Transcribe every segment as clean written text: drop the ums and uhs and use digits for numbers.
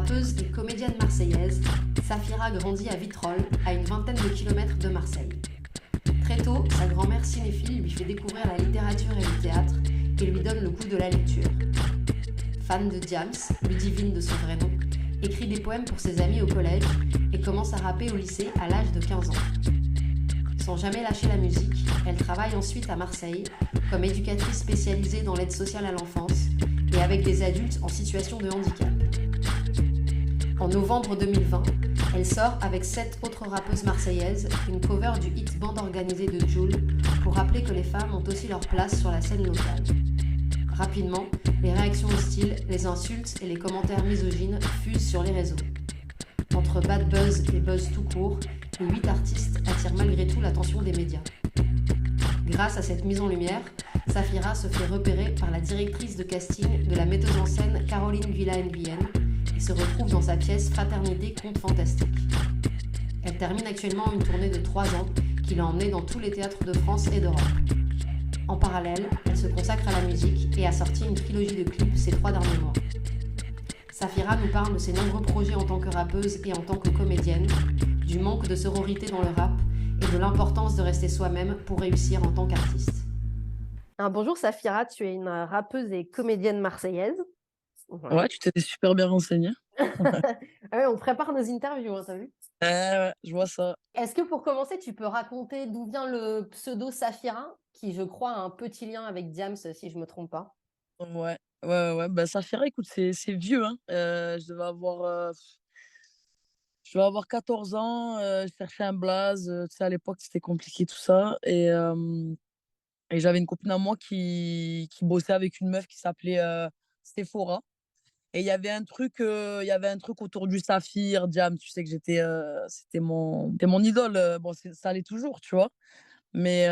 Rappeuse et comédienne marseillaise, Safira grandit à Vitrolles, à une vingtaine de kilomètres de Marseille. Très tôt, sa grand-mère cinéphile lui fait découvrir la littérature et le théâtre et lui donne le goût de la lecture. Fan de Diams, Ludivine de son vrai nom, écrit des poèmes pour ses amis au collège et commence à rapper au lycée à l'âge de 15 ans. Sans jamais lâcher la musique, elle travaille ensuite à Marseille comme éducatrice spécialisée dans l'aide sociale à l'enfance et avec des adultes en situation de handicap. En novembre 2020, elle sort avec 7 autres rappeuses marseillaises une cover du hit Bande organisée de Jul pour rappeler que les femmes ont aussi leur place sur la scène locale. Rapidement, les réactions hostiles, les insultes et les commentaires misogynes fusent sur les réseaux. Entre bad buzz et buzz tout court, les 8 artistes attirent malgré tout l'attention des médias. Grâce à cette mise en lumière, Safira se fait repérer par la directrice de casting de la metteuse en scène Caroline Villa-Nguyen et se retrouve dans sa pièce Fraternité Conte Fantastique. Elle termine actuellement une tournée de 3 ans qui l'a emmenée dans tous les théâtres de France et d'Europe. En parallèle, elle se consacre à la musique et a sorti une trilogie de clips ces 3 derniers mois. Safira nous parle de ses nombreux projets en tant que rappeuse et en tant que comédienne, du manque de sororité dans le rap et de l'importance de rester soi-même pour réussir en tant qu'artiste. Alors, bonjour Safira, tu es une rappeuse et comédienne marseillaise. Ouais, tu t'es super bien renseigné. Ah ouais, on prépare nos interviews, hein, t'as vu? Ouais, je vois ça. Est-ce que pour commencer, tu peux raconter d'où vient le pseudo Safira, qui je crois a un petit lien avec Diams, si je me trompe pas? Ouais. Bah, Saphira, écoute, c'est vieux, hein. Je devais avoir 14 ans. Je cherchais un blaze. Tu sais, à l'époque, c'était compliqué tout ça. Et j'avais une copine à moi qui bossait avec une meuf qui s'appelait Sephora. Et il y avait un truc autour du saphir, Jam. Tu sais que c'était mon idole. Bon, ça l'est toujours, tu vois. Mais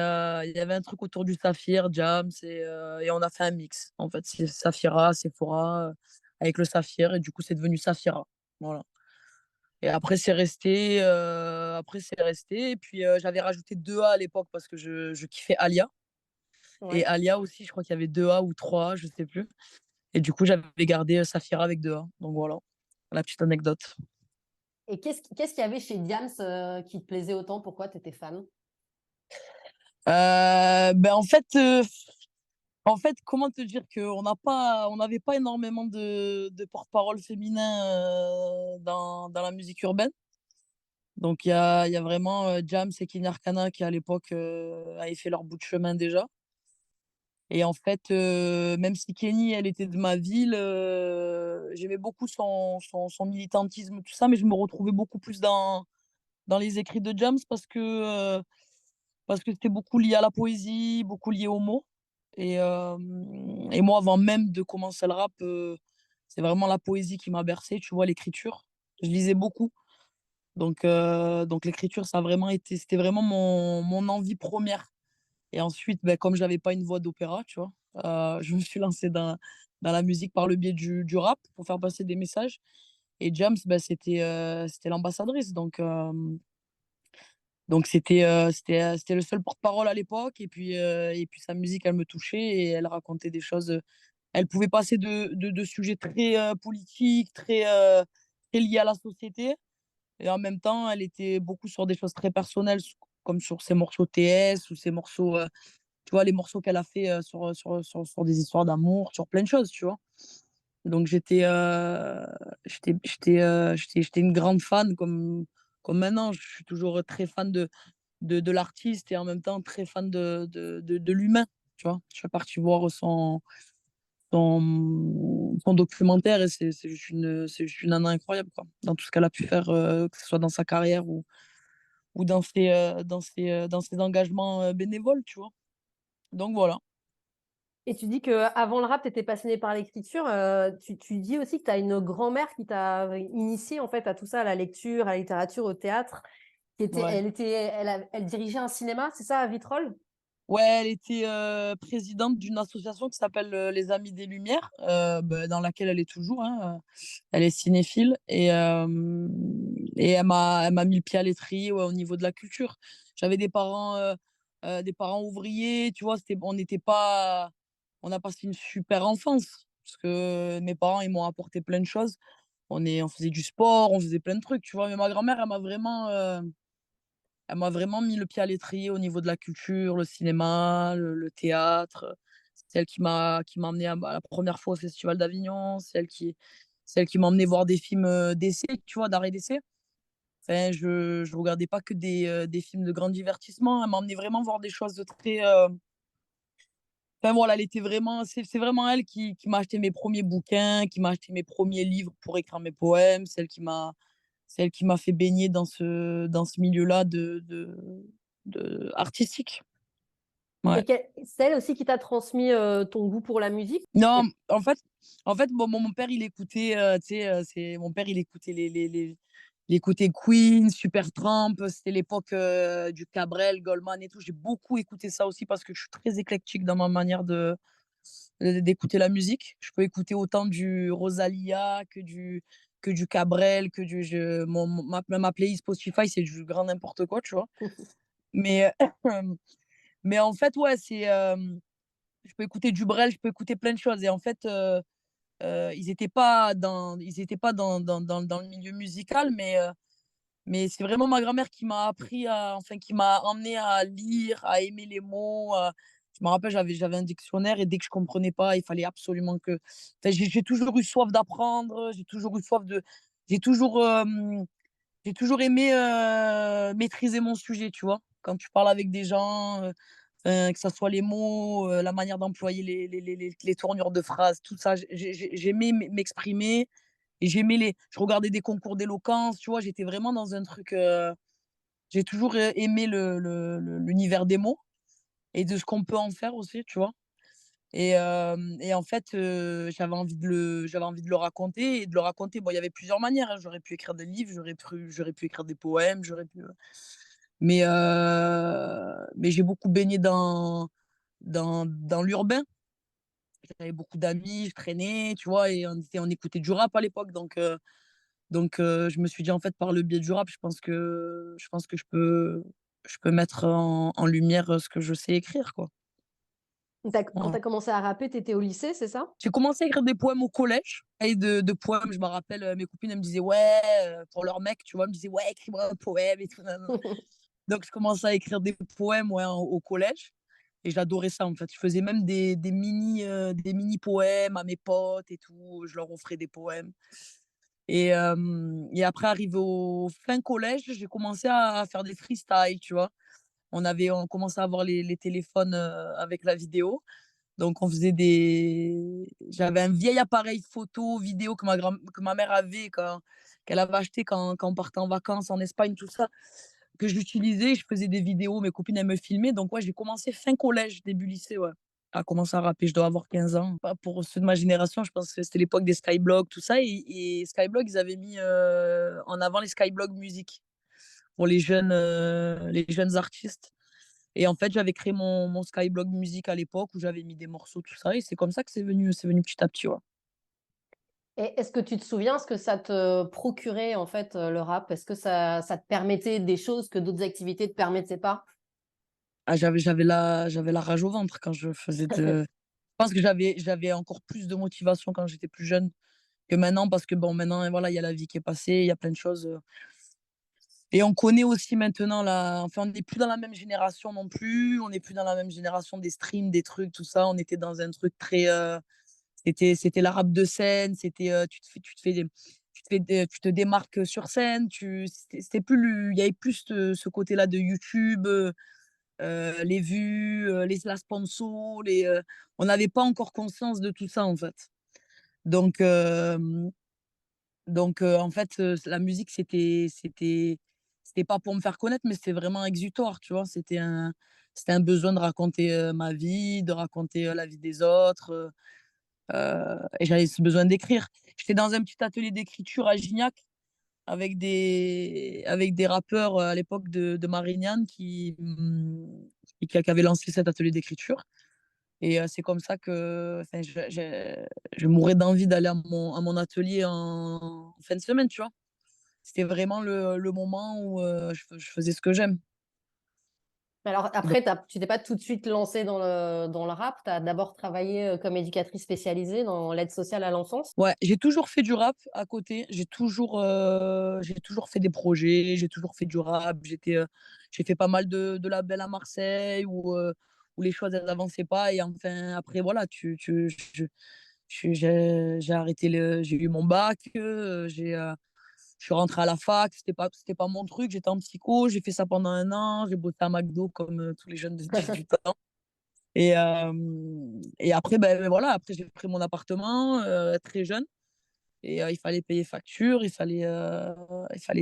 il y avait un truc autour du saphir, Jam, et on a fait un mix. En fait, c'est Saphira, Sephora, avec le saphir, et du coup, c'est devenu Saphira. Voilà. Et après, c'est resté. Et puis, j'avais rajouté 2 A à l'époque parce que je kiffais Alia. Et Ouais. Alia aussi, je crois qu'il y avait 2 A ou 3 A, je sais plus. Et du coup, j'avais gardé Saphira avec 2 A. Donc voilà, la petite anecdote. Et qu'est-ce qu'il y avait chez Diams qui te plaisait autant? Pourquoi tu étais fan? Ben en fait, comment te dire on n'avait pas énormément de porte-parole féminin dans la musique urbaine. Donc il y a vraiment Jams et Kinya Arcana qui à l'époque avaient fait leur bout de chemin déjà. Et en fait, même si Kenny, elle était de ma ville, j'aimais beaucoup son militantisme, tout ça, mais je me retrouvais beaucoup plus dans les écrits de Jams parce que c'était beaucoup lié à la poésie, beaucoup lié aux mots. Et moi, avant même de commencer le rap, c'est vraiment la poésie qui m'a bercé, tu vois, l'écriture. Je lisais beaucoup. Donc l'écriture, c'était vraiment mon envie première. Et ensuite, ben, comme j'avais pas une voix d'opéra, tu vois, je me suis lancée dans la musique par le biais du rap pour faire passer des messages. Et Jams, ben, c'était l'ambassadrice. Donc c'était le seul porte-parole à l'époque et puis sa musique elle me touchait et elle racontait des choses. Elle pouvait passer de sujets très politiques, très liés à la société et en même temps elle était beaucoup sur des choses très personnelles comme sur ses morceaux TS ou ses morceaux tu vois les morceaux qu'elle a fait sur des histoires d'amour, sur plein de choses, tu vois. Donc j'étais une grande fan comme maintenant, je suis toujours très fan de l'artiste et en même temps très fan de l'humain, tu vois. Je suis partie voir son documentaire et c'est juste une nana incroyable, quoi, dans tout ce qu'elle a pu faire, que ce soit dans sa carrière ou dans ses engagements bénévoles, tu vois. Donc voilà. Et tu dis que avant le rap, tu étais passionnée par l'écriture. Tu dis aussi que tu as une grand-mère qui t'a initié en fait à tout ça, à la lecture, à la littérature, au théâtre. Ouais. Elle dirigeait un cinéma, c'est ça, à Vitrolles? Ouais, elle était présidente d'une association qui s'appelle les Amis des Lumières, bah, dans laquelle elle est toujours, hein. Elle est cinéphile et elle m'a mis le pied à l'étrier, ouais, au niveau de la culture. J'avais des parents ouvriers, tu vois, on a passé une super enfance parce que mes parents, ils m'ont apporté plein de choses. On faisait du sport, on faisait plein de trucs, tu vois? Mais ma grand-mère, elle m'a vraiment mis le pied à l'étrier au niveau de la culture, le cinéma, le théâtre. C'est elle qui m'a emmenée à la première fois au festival d'Avignon, c'est elle qui m'a emmenée voir des films, d'essai, tu vois? D'art et d'essai. Enfin, je regardais pas que des films de grand divertissement. Elle m'a emmenée vraiment voir des choses de très, enfin voilà, elle était vraiment c'est vraiment elle qui m'a acheté mes premiers bouquins, qui m'a acheté mes premiers livres pour écrire mes poèmes. C'est elle qui m'a fait baigner dans ce milieu-là de artistique. Ouais. Et c'est elle aussi qui t'a transmis, ton goût pour la musique? Non, Et en fait, mon père, il écoutait, tu sais, c'est mon père, il écoutait il écoutait Queen, Supertramp, c'était l'époque, du Cabrel, Goldman et tout. J'ai beaucoup écouté ça aussi parce que je suis très éclectique dans ma manière d'écouter la musique. Je peux écouter autant du Rosalía que du Cabrel, que du je mon ma playlist Spotify, c'est du grand n'importe quoi, tu vois? Mais, mais en fait, ouais, je peux écouter du Brel, je peux écouter plein de choses et en fait, ils étaient pas dans le milieu musical, mais c'est vraiment ma grand-mère qui m'a appris qui m'a emmené à lire, à aimer les mots. Je me rappelle, j'avais un dictionnaire et dès que je comprenais pas, il fallait absolument que. Enfin, j'ai toujours eu soif d'apprendre, j'ai toujours eu soif de. J'ai toujours, j'ai toujours aimé maîtriser mon sujet, tu vois. Quand tu parles avec des gens, que ça soit les mots, la manière d'employer les tournures de phrases, tout ça, j'aimais m'exprimer et je regardais des concours d'éloquence, tu vois, j'étais vraiment dans un truc. J'ai toujours aimé l'univers des mots et de ce qu'on peut en faire aussi, tu vois. Et en fait, j'avais envie de le raconter et de le raconter. Bon, il y avait plusieurs manières, hein. J'aurais pu écrire des livres, j'aurais pu écrire des poèmes, mais j'ai beaucoup baigné dans l'urbain. J'avais beaucoup d'amis, je traînais, tu vois? Et on écoutait du rap à l'époque, donc je me suis dit: «En fait, par le biais du rap, je pense que je peux mettre en lumière, ce que je sais écrire, quoi». quand tu Voilà. as commencé à rapper, tu étais au lycée, c'est ça? J'ai commencé à écrire des poèmes au collège et de poèmes, je me rappelle, mes copines, elles me disaient: «Ouais», pour leur mec, tu vois? Elles me disaient: «Ouais, écris-moi un poème et tout, nin nin». Donc je commençais à écrire des poèmes, ouais, au collège et j'adorais ça, en fait. Je faisais même des mini poèmes à mes potes et tout, je leur offrais des poèmes et après arrivé au fin collège, j'ai commencé à faire des freestyles, tu vois? On commençait à avoir les téléphones, avec la vidéo. Donc on faisait des j'avais un vieil appareil photo, vidéo que ma mère avait qu'elle avait acheté quand on partait en vacances en Espagne, tout ça, que j'utilisais. Je faisais des vidéos, mes copines, elles me filmaient. Donc ouais, j'ai commencé fin collège, début lycée, ouais, à commencer à rapper. Je dois avoir 15 ans. Bah, pour ceux de ma génération, je pense que c'était l'époque des Skyblog, tout ça et Skyblog, ils avaient mis, en avant les Skyblog musique pour les jeunes artistes. Et en fait, j'avais créé mon Skyblog musique à l'époque où j'avais mis des morceaux, tout ça et c'est comme ça que c'est venu petit à petit, ouais. Et est-ce que tu te souviens ce que ça te procurait, en fait, le rap? Est-ce que ça te permettait des choses que d'autres activités te permettaient pas? Ah, j'avais la rage au ventre quand je faisais de je pense que j'avais encore plus de motivation quand j'étais plus jeune que maintenant parce que bon, maintenant, voilà, il y a la vie qui est passée, il y a plein de choses, et on connaît aussi maintenant on n'est plus dans la même génération non plus, on n'est plus dans la même génération des streams, des trucs, tout ça. On était dans un truc très, c'était la rap de scène, c'était, tu te démarques sur scène, c'était plus il y avait plus ce côté-là de YouTube, les vues, la sponsor, on n'avait pas encore conscience de tout ça, en fait. Donc en fait, la musique, c'était pas pour me faire connaître, mais c'était vraiment exutoire, tu vois? C'était un besoin de raconter, ma vie, de raconter, la vie des autres, et j'avais ce besoin d'écrire. J'étais dans un petit atelier d'écriture à Gignac avec des rappeurs, à l'époque de Marignane qui avaient lancé cet atelier d'écriture et c'est comme ça que enfin je mourais d'envie d'aller à mon atelier en fin de semaine, tu vois? C'était vraiment le moment où, je faisais ce que j'aime. Mais alors Donc, après, tu t'es pas tout de suite lancée dans le rap. Tu as d'abord travaillé comme éducatrice spécialisée dans l'aide sociale à l'enfance. ouais, j'ai toujours fait du rap à côté. J'ai toujours fait des projets, j'ai toujours fait du rap. J'ai fait pas mal de labels à Marseille où les choses elles avançaient pas. Et enfin, après, voilà, j'ai arrêté j'ai eu mon bac, je suis rentrée à la fac, c'était pas mon truc. J'étais en psycho, j'ai fait ça pendant 1 an. J'ai bossé à McDo comme tous les jeunes de 18 ans. Et après, ben voilà, après j'ai pris mon appartement très jeune. Et il fallait payer facture, il fallait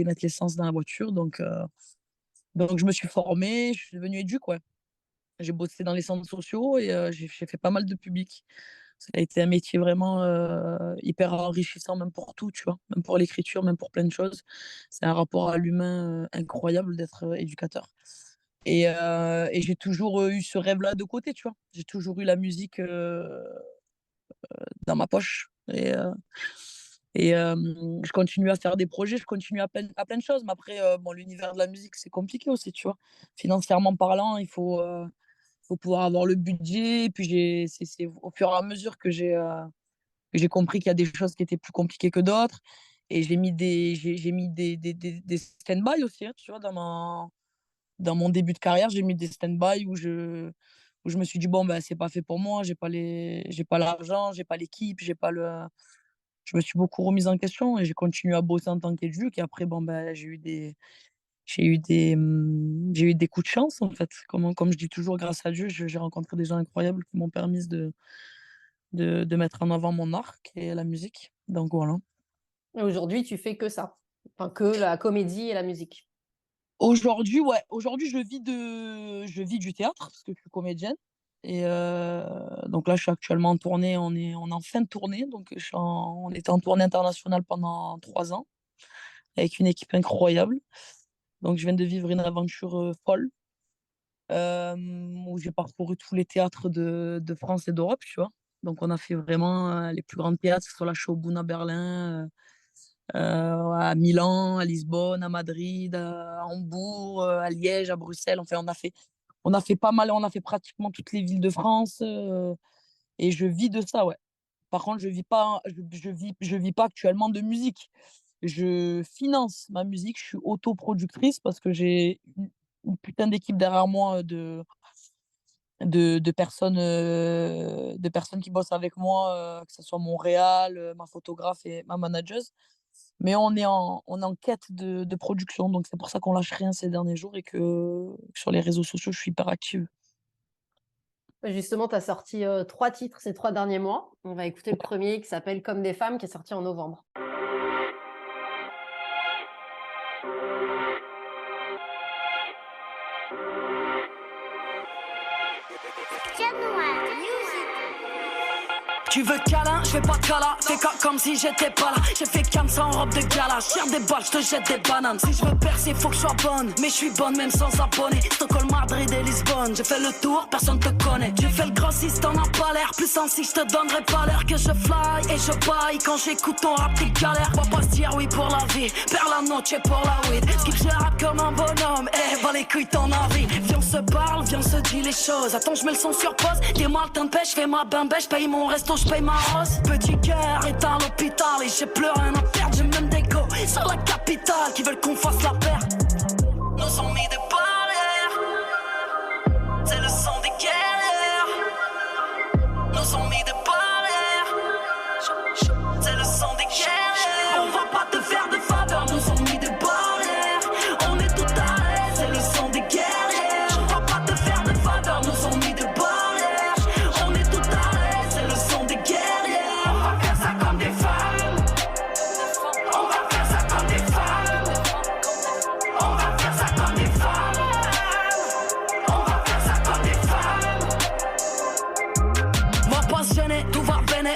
mettre l'essence dans la voiture. Donc je me suis formée, je suis devenue éduque, ouais. J'ai bossé dans les centres sociaux et j'ai fait pas mal de public. Ça a été un métier vraiment hyper enrichissant, même pour tout, tu vois, même pour l'écriture, même pour plein de choses. C'est un rapport à l'humain incroyable d'être éducateur. Et j'ai toujours eu ce rêve-là de côté, tu vois. J'ai toujours eu la musique dans ma poche. Je continue à faire des projets, je continue à plein de choses. Mais après, bon, l'univers de la musique, c'est compliqué aussi, tu vois. Financièrement parlant, faut pouvoir avoir le budget. Et puis, c'est au fur et à mesure que j'ai compris qu'il y a des choses qui étaient plus compliquées que d'autres. Et j'ai mis des stand-by aussi, hein, tu vois, dans mon début de carrière. J'ai mis des stand-by où je me suis dit, bon, ben, c'est pas fait pour moi, j'ai pas l'argent, j'ai pas l'équipe, je me suis beaucoup remise en question et j'ai continué à bosser en tant qu'éduc. Et après, bon, ben, j'ai eu des coups de chance, en fait. Comme je dis toujours, grâce à Dieu, j'ai rencontré des gens incroyables qui m'ont permis de mettre en avant mon art et la musique. Donc voilà. Et aujourd'hui, tu fais que ça. Enfin, que la comédie et la musique. Aujourd'hui, ouais, aujourd'hui, je vis du théâtre parce que je suis comédienne. Et donc là, je suis actuellement en tournée. On est en fin de tournée. Donc, on était en tournée internationale pendant 3 ans avec une équipe incroyable. Donc, je viens de vivre une aventure folle où j'ai parcouru tous les théâtres de France et d'Europe, tu vois. Donc, on a fait vraiment les plus grands théâtres, que ce soit la Schaubühne à Berlin, à Milan, à Lisbonne, à Madrid, à Hambourg, à Liège, à Bruxelles. Enfin, on a fait pas mal, on a fait pratiquement toutes les villes de France et je vis de ça, ouais. Par contre, je vis pas actuellement de musique. Je finance ma musique, je suis autoproductrice parce que j'ai une putain d'équipe derrière moi de personnes qui bossent avec moi, que ce soit mon réal, ma photographe et ma manageuse. Mais on est en quête de production, donc c'est pour ça qu'on lâche rien ces derniers jours et que sur les réseaux sociaux, je suis hyper active. Justement, tu as sorti 3 titres ces 3 derniers mois. On va écouter le premier qui s'appelle Comme des femmes, qui est sorti en novembre. Tu veux câlin, je fais pas de câlin. Fais comme si j'étais pas là. J'ai fait cam sans robe de gala. Tire des balles, je te jette des bananes. Si je veux percer, faut que je sois bonne. Mais je suis bonne même sans abonné. Stockholm, Madrid et Lisbonne. J'ai fait le tour, personne te connaît. Tu fais le grossiste, t'en as pas l'air. Plus sensible, je te donnerai pas l'air que je fly et je baille. Quand j'écoute ton rap, t'es galère. Va pas se dire oui pour la vie. Perds la noche pour la weed. Skip, je rappe comme un bonhomme. Eh, va les couilles, t'en as envie. Viens, on se parle, viens, on se dit les choses. Attends, je mets le son sur pause. Dis-moi le temps de pêche, fais ma bimbe, je paye mon resto. Je paye ma rose, petit cœur est à l'hôpital et j'ai plus rien à perdre, j'ai même des go sur la capitale qui veulent qu'on fasse la paire. Nous ont mis des barrières, c'est le son des guerrières. Nous ont mis des barrières, c'est le son des guerrières. On va pas te faire de faveur, nous ont mis des barrières. On est tout à l'aise, c'est le son des guerrières. On va pas te faire de faveur, nous ont mis des barrières.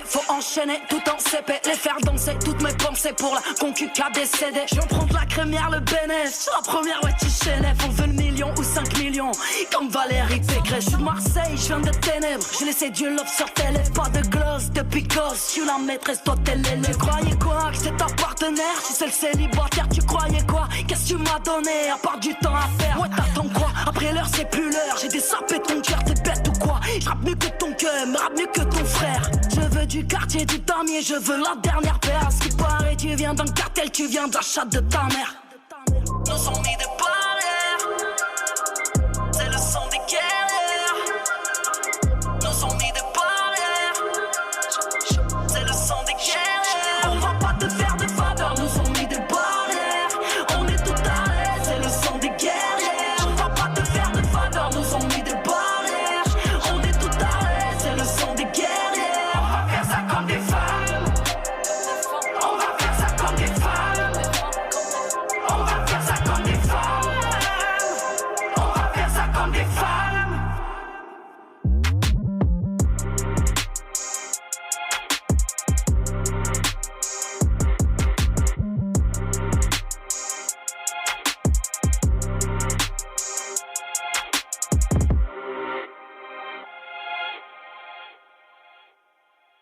Faut enchaîner tout en CP, les faire danser, toutes mes pensées pour la concu qui a décédé. Je vais prendre la crémière, le bénéfice. La première, ouais, tu chénèves. On veut le million ou 5 millions. Comme Valérie Pécresse. Je suis de Marseille, je viens de ténèbres. Je laissé Dieu love sur tes lèvres. Pas de gloss depuis gosse. Tu la maîtresse, toi t'es l'élève. Tu croyais quoi? Que c'est ta partenaire? Si c'est le célibataire, tu croyais quoi? Qu'est-ce que tu m'as donné à part du temps à faire? Ouais, t'attends quoi? Après leur l'heure, c'est plus l'heure. J'ai des sapés ton cœur, t'es bête ou quoi? Je rappe mieux que ton cœur, me rappe mieux que ton frère. Je veux du quartier, du damier, je veux la dernière paire. À ce qui paraît, tu viens d'un cartel, tu viens de la chatte de ta mère. Nous sommes mis de barrières, c'est le son des guerrières. Nous sommes mis de barrières, c'est le son des guerrières. On va pas te faire de faveur, nous sommes mis de barrières. On est tout à l'aise, c'est le son des guerrières. On va pas te faire de faveur, nous sommes mis de barrières. On est tout à l'aise, c'est le son des guerrières. On va faire ça comme des femmes. On va faire ça comme des femmes. On va faire ça comme des femmes. On va faire ça comme des femmes.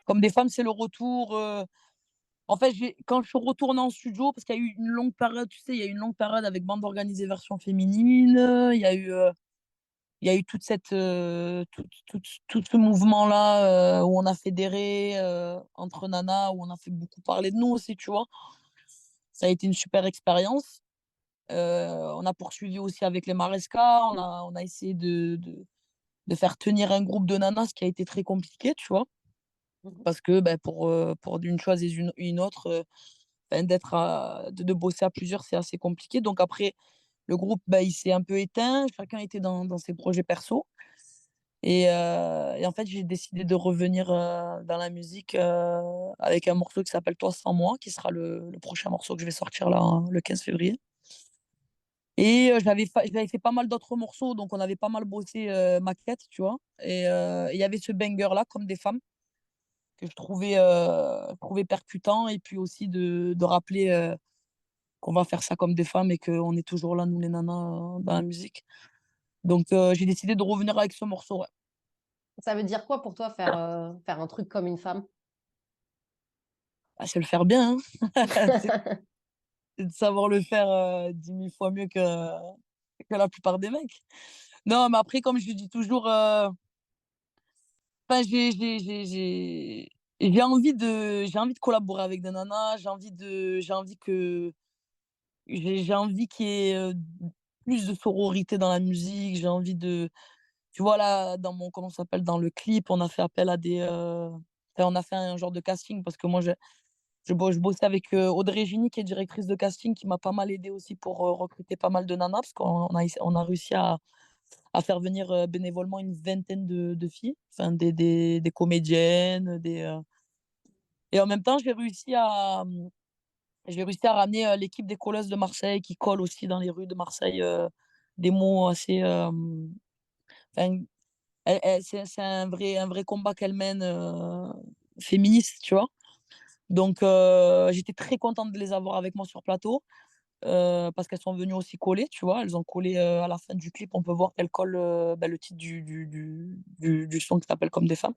Comme des femmes, c'est le retour. En fait, quand je suis retournée en studio, parce qu'il y a eu une longue période, tu sais, il y a eu une longue période avec bande organisée version féminine. Il y a eu toute tout ce mouvement-là où on a fédéré entre nanas, où on a fait beaucoup parler de nous aussi, tu vois. Ça a été une super expérience. On a poursuivi aussi avec les Maresca. On a essayé de faire tenir un groupe de nanas, ce qui a été très compliqué, tu vois. Parce que pour d'une chose et une autre, de bosser à plusieurs, c'est assez compliqué. Donc après, le groupe, il s'est un peu éteint. Chacun était dans ses projets perso. Et en fait, j'ai décidé de revenir dans la musique avec un morceau qui s'appelle Toi sans moi, qui sera le prochain morceau que je vais sortir là, le 15 février. Et j'avais fait pas mal d'autres morceaux, donc on avait pas mal bossé maquette, tu vois. Et il y avait ce banger-là, Comme des femmes, que je trouvais percutant. Et puis aussi de rappeler qu'on va faire ça comme des femmes et qu'on est toujours là, nous les nanas, dans la musique. Donc j'ai décidé de revenir avec ce morceau, ouais. Ça veut dire quoi pour toi faire un truc comme une femme? C'est le faire bien, hein. C'est de savoir le faire 10 000 fois mieux que la plupart des mecs. Non, mais après, comme je dis toujours, enfin, j'ai envie de collaborer avec des nanas. J'ai envie qu'il y ait plus de sororité dans la musique. J'ai envie de, tu vois, là, comment ça s'appelle, dans le clip, on a fait appel à enfin, on a fait un genre de casting parce que moi, je bossais avec Audrey Gini, qui est directrice de casting, qui m'a pas mal aidé aussi pour recruter pas mal de nanas, parce qu'on a réussi à faire venir bénévolement une vingtaine de filles, enfin des comédiennes, et en même temps, j'ai réussi à ramener l'équipe des colleuses de Marseille, qui collent aussi dans les rues de Marseille des mots assez. Enfin, c'est un vrai combat qu'elles mènent, féministe, tu vois. Donc, j'étais très contente de les avoir avec moi sur plateau, parce qu'elles sont venues aussi coller, tu vois. Elles ont collé à la fin du clip, on peut voir qu'elles collent le titre du son qui s'appelle Comme des femmes.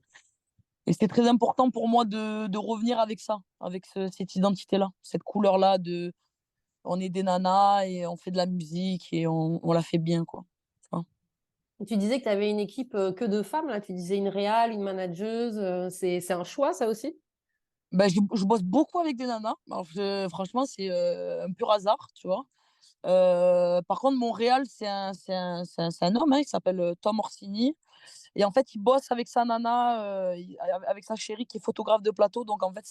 Et c'était très important pour moi de revenir avec ça, avec cette identité-là, cette couleur-là on est des nanas et on fait de la musique et on la fait bien, quoi. Tu vois. Tu disais que tu avais une équipe que de femmes, là. Tu disais une réal, une manageuse. C'est un choix, ça aussi? Je bosse beaucoup avec des nanas. Alors, franchement, c'est un pur hasard, tu vois. Par contre, Montréal, c'est un homme, hein, il s'appelle Tom Orsini. Et en fait, il bosse avec sa nana, avec sa chérie qui est photographe de plateau. Donc, en fait,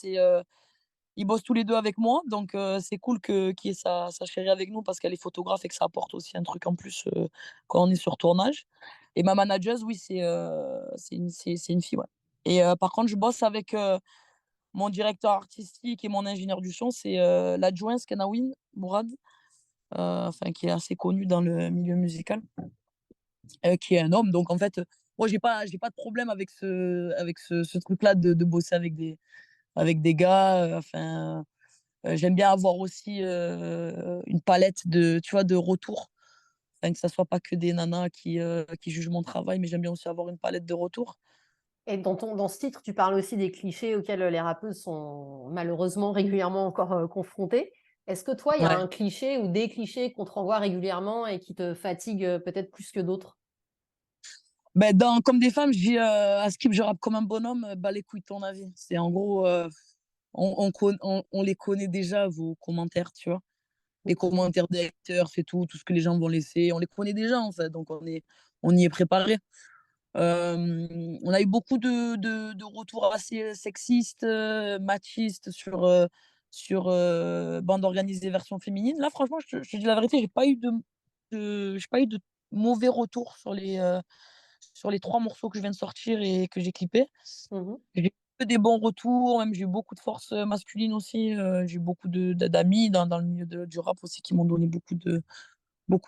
ils bossent tous les deux avec moi. Donc, c'est cool qu'il y ait sa chérie avec nous parce qu'elle est photographe et que ça apporte aussi un truc en plus quand on est sur tournage. Et ma manageuse, oui, c'est une fille, ouais. Et par contre, je bosse avec mon directeur artistique et mon ingénieur du son, c'est l'adjoint Skenawin Mourad, enfin, qui est assez connu dans le milieu musical, qui est un homme. Donc, en fait, moi, j'ai pas de problème avec ce truc-là de bosser avec des gars. Enfin, j'aime bien avoir aussi une palette tu vois, de retours. Enfin, que ça soit pas que des nanas qui jugent mon travail, mais j'aime bien aussi avoir une palette de retours. Et dans ce titre, tu parles aussi des clichés auxquels les rappeuses sont malheureusement régulièrement encore confrontées. Est-ce que toi, il y a Ouais. un cliché ou des clichés qu'on te renvoie régulièrement et qui te fatiguent peut-être plus que d'autres? Ben, comme des femmes, je dis à Skip, je rappe comme un bonhomme, bah les couilles de ton avis. C'est en gros, on les connaît déjà, vos commentaires, tu vois. Les commentaires des haters, c'est tout ce que les gens vont laisser. On les connaît déjà, en fait, donc on y est préparé. On a eu beaucoup de retours assez sexistes, machistes sur bande organisée version féminine. Là, franchement, je te dis la vérité, j'ai pas eu de mauvais retours sur les 3 morceaux que je viens de sortir et que j'ai clippés. Mmh. J'ai eu que des bons retours, même j'ai eu beaucoup de force masculine aussi. J'ai eu beaucoup d'amis dans le milieu du rap aussi qui m'ont donné beaucoup de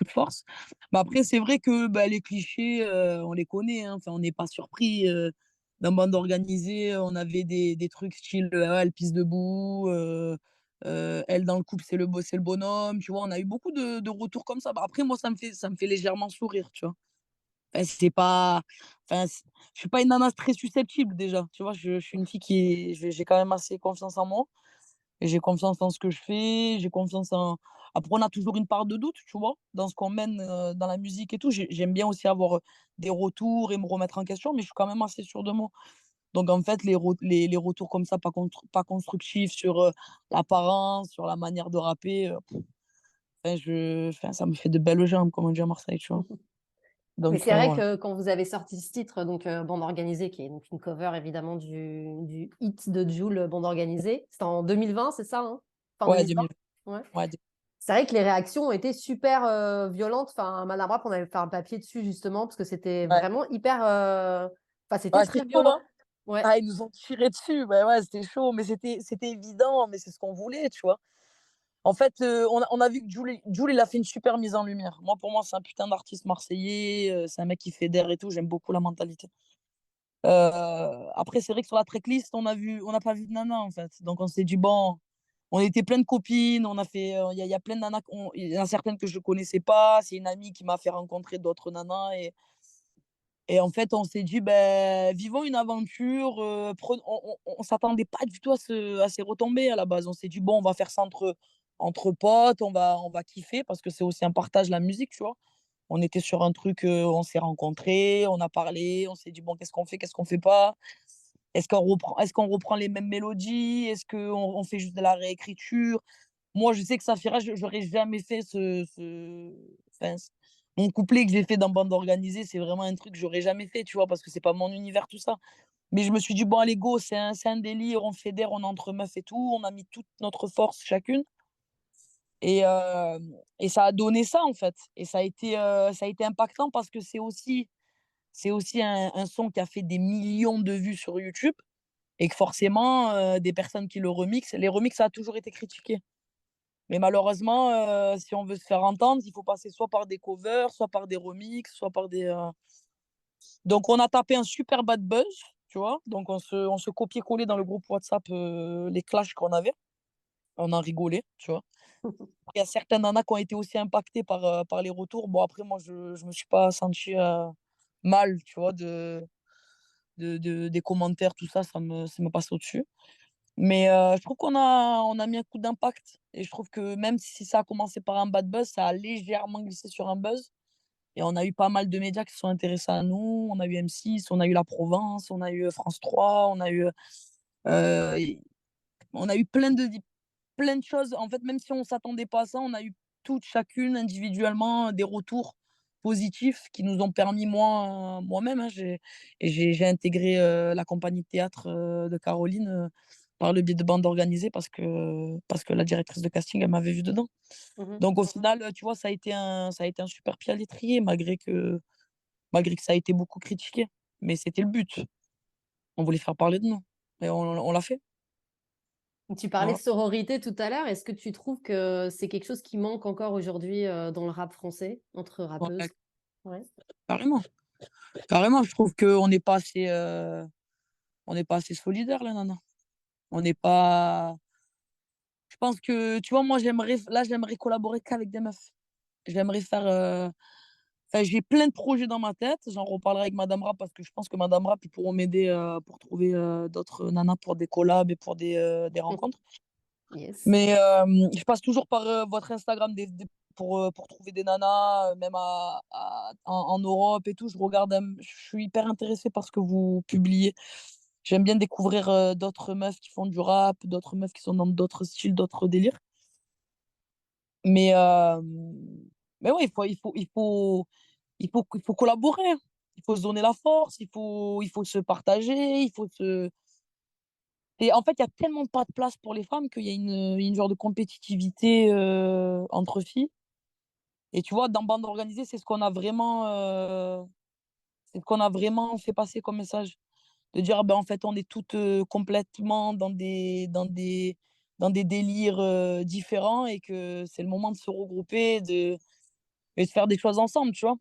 force. Mais après, c'est vrai que bah, les clichés, on les connaît, hein. Enfin, on n'est pas surpris. Dans bande organisée, on avait des trucs style ah, elle pisse debout, elle dans le couple, c'est le bonhomme. Tu vois, on a eu beaucoup de retours comme ça. Bah, après, moi, ça me fait légèrement sourire, tu vois. Enfin, c'est pas, enfin, je suis pas une nana très susceptible déjà. Tu vois, je suis une fille j'ai quand même assez confiance en moi. Et j'ai confiance en ce que je fais, j'ai confiance en après on a toujours une part de doute, tu vois? Dans ce qu'on mène, dans la musique et tout. J'aime bien aussi avoir, des retours et me remettre en question, mais je suis quand même assez sûre de moi. Donc en fait, les retours comme ça pas constructifs sur, l'apparence, sur la manière de rapper, ça me fait de belles jambes, comme on dit à Marseille, tu vois? Mais Donc c'est vrai voilà. que quand vous avez sorti ce titre, donc Bande Organisée, qui est donc une cover évidemment du hit de Jul, Bande Organisée, c'était en 2020, c'est ça, hein? Fin Ouais, 2020? 2000 Ouais. ouais, C'est vrai que les réactions ont été super violentes. Enfin, Madame Rap, on avait fait un papier dessus justement parce que c'était ouais. vraiment hyper. Enfin, c'était Ouais, très c'était chaud, violent. hein? Ouais. Ah, ils nous ont tiré dessus, bah, ouais, c'était chaud, mais c'était évident, mais c'est ce qu'on voulait, tu vois? En fait, on a vu que Jul, il a fait une super mise en lumière. Moi, pour moi, c'est un putain d'artiste marseillais, c'est un mec qui fédère et tout, j'aime beaucoup la mentalité. Heu, Après, c'est vrai que sur la tracklist, on n'a pas vu de nana, en fait. Donc on s'est dit: «Bon», on était plein de copines, on a fait, il y a plein de nanas il y en a certaines que je connaissais pas, c'est une amie qui m'a fait rencontrer d'autres nanas et en fait, on s'est dit: ben vivons une aventure», on s'attendait pas du tout à ces retombées à la base. On s'est dit: «Bon, on va faire ça entre potes, on va kiffer» parce que c'est aussi un partage, la musique, tu vois? On était sur un truc, on s'est rencontrés, on a parlé, on s'est dit: «Bon, qu'est-ce qu'on fait? Qu'est-ce qu'on fait pas? Est-ce qu'on reprend les mêmes mélodies? Est-ce qu'on fait juste de la réécriture?» Moi, je sais que Safira, j'aurais jamais fait enfin, mon couplet que j'ai fait dans Bande Organisée, c'est vraiment un truc que j'aurais jamais fait, tu vois? Parce que c'est pas mon univers, tout ça. Mais je me suis dit: «Bon, allez, go, c'est un délire, on fédère, on est entre meufs et tout». On a mis toute notre force chacune et ça a donné ça, en fait. Et ça a été impactant parce que c'est aussi un son qui a fait des millions de vues sur YouTube et que forcément, des personnes qui le remixent, les remixes, ça a toujours été critiqué. Mais malheureusement, si on veut se faire entendre, il faut passer soit par des covers, soit par des remixes, soit par donc on a tapé un super bad buzz, tu vois? Donc on se copiait-collait dans le groupe WhatsApp, les clashs qu'on avait. On en rigolait, tu vois? Il y a certaines nanas qui ont été aussi impactées par les retours. Bon après moi je me suis pas sentie, mal, tu vois? Des commentaires, tout ça, ça me passe au-dessus. Mais je trouve qu'on a mis un coup d'impact et je trouve que même si ça a commencé par un bad buzz, ça a légèrement glissé sur un buzz et on a eu pas mal de médias qui se sont intéressés à nous. On a eu M6, on a eu La Provence, on a eu, France 3, heu, on a eu plein de choses. En fait, même si on s'attendait pas à ça, on a eu toutes, chacune, individuellement, des retours positifs qui nous ont permis moi-même, hein, j'ai intégré, la compagnie de théâtre, de Caroline, par le biais de bandes organisées parce que la directrice de casting, elle m'avait vu dedans. Mmh. Donc au final, tu vois, ça a été un super pied à l'étrier malgré que ça a été beaucoup critiqué. Mais c'était le but. On voulait faire parler de nous et on l'a fait. Tu parlais de Voilà. sororité tout à l'heure. Est-ce que tu trouves que c'est quelque chose qui manque encore aujourd'hui dans le rap français, entre Ouais, rappeuses? Ouais. carrément. Carrément, je trouve on n'est pas assez solidaires, là, nana. On n'est pas Je pense que, tu vois, moi, j'aimerais collaborer qu'avec des meufs. J'aimerais faire, enfin, j'ai plein de projets dans ma tête. J'en reparlerai avec Madame Rap parce que je pense que Madame Rap, ils pourront m'aider, pour trouver, d'autres nanas pour des collabs et pour des rencontres. Yes. Mais, je passe toujours par, votre Instagram pour trouver des nanas, même en Europe et tout. Je suis hyper intéressée par ce que vous publiez. J'aime bien découvrir d'autres meufs qui font du rap, d'autres meufs qui sont dans d'autres styles, d'autres délires. Mais, mais ouais, il faut collaborer. Il faut se donner la force, il faut se partager, Et en fait, il y a tellement pas de place pour les femmes qu'il y a une genre de compétitivité entre filles. Et tu vois, dans Bande Organisée, c'est ce qu'on a vraiment fait passer comme message. De dire, ben, en fait, on est toutes complètement dans des délires différents et que c'est le moment de se regrouper et de faire des choses ensemble, tu vois.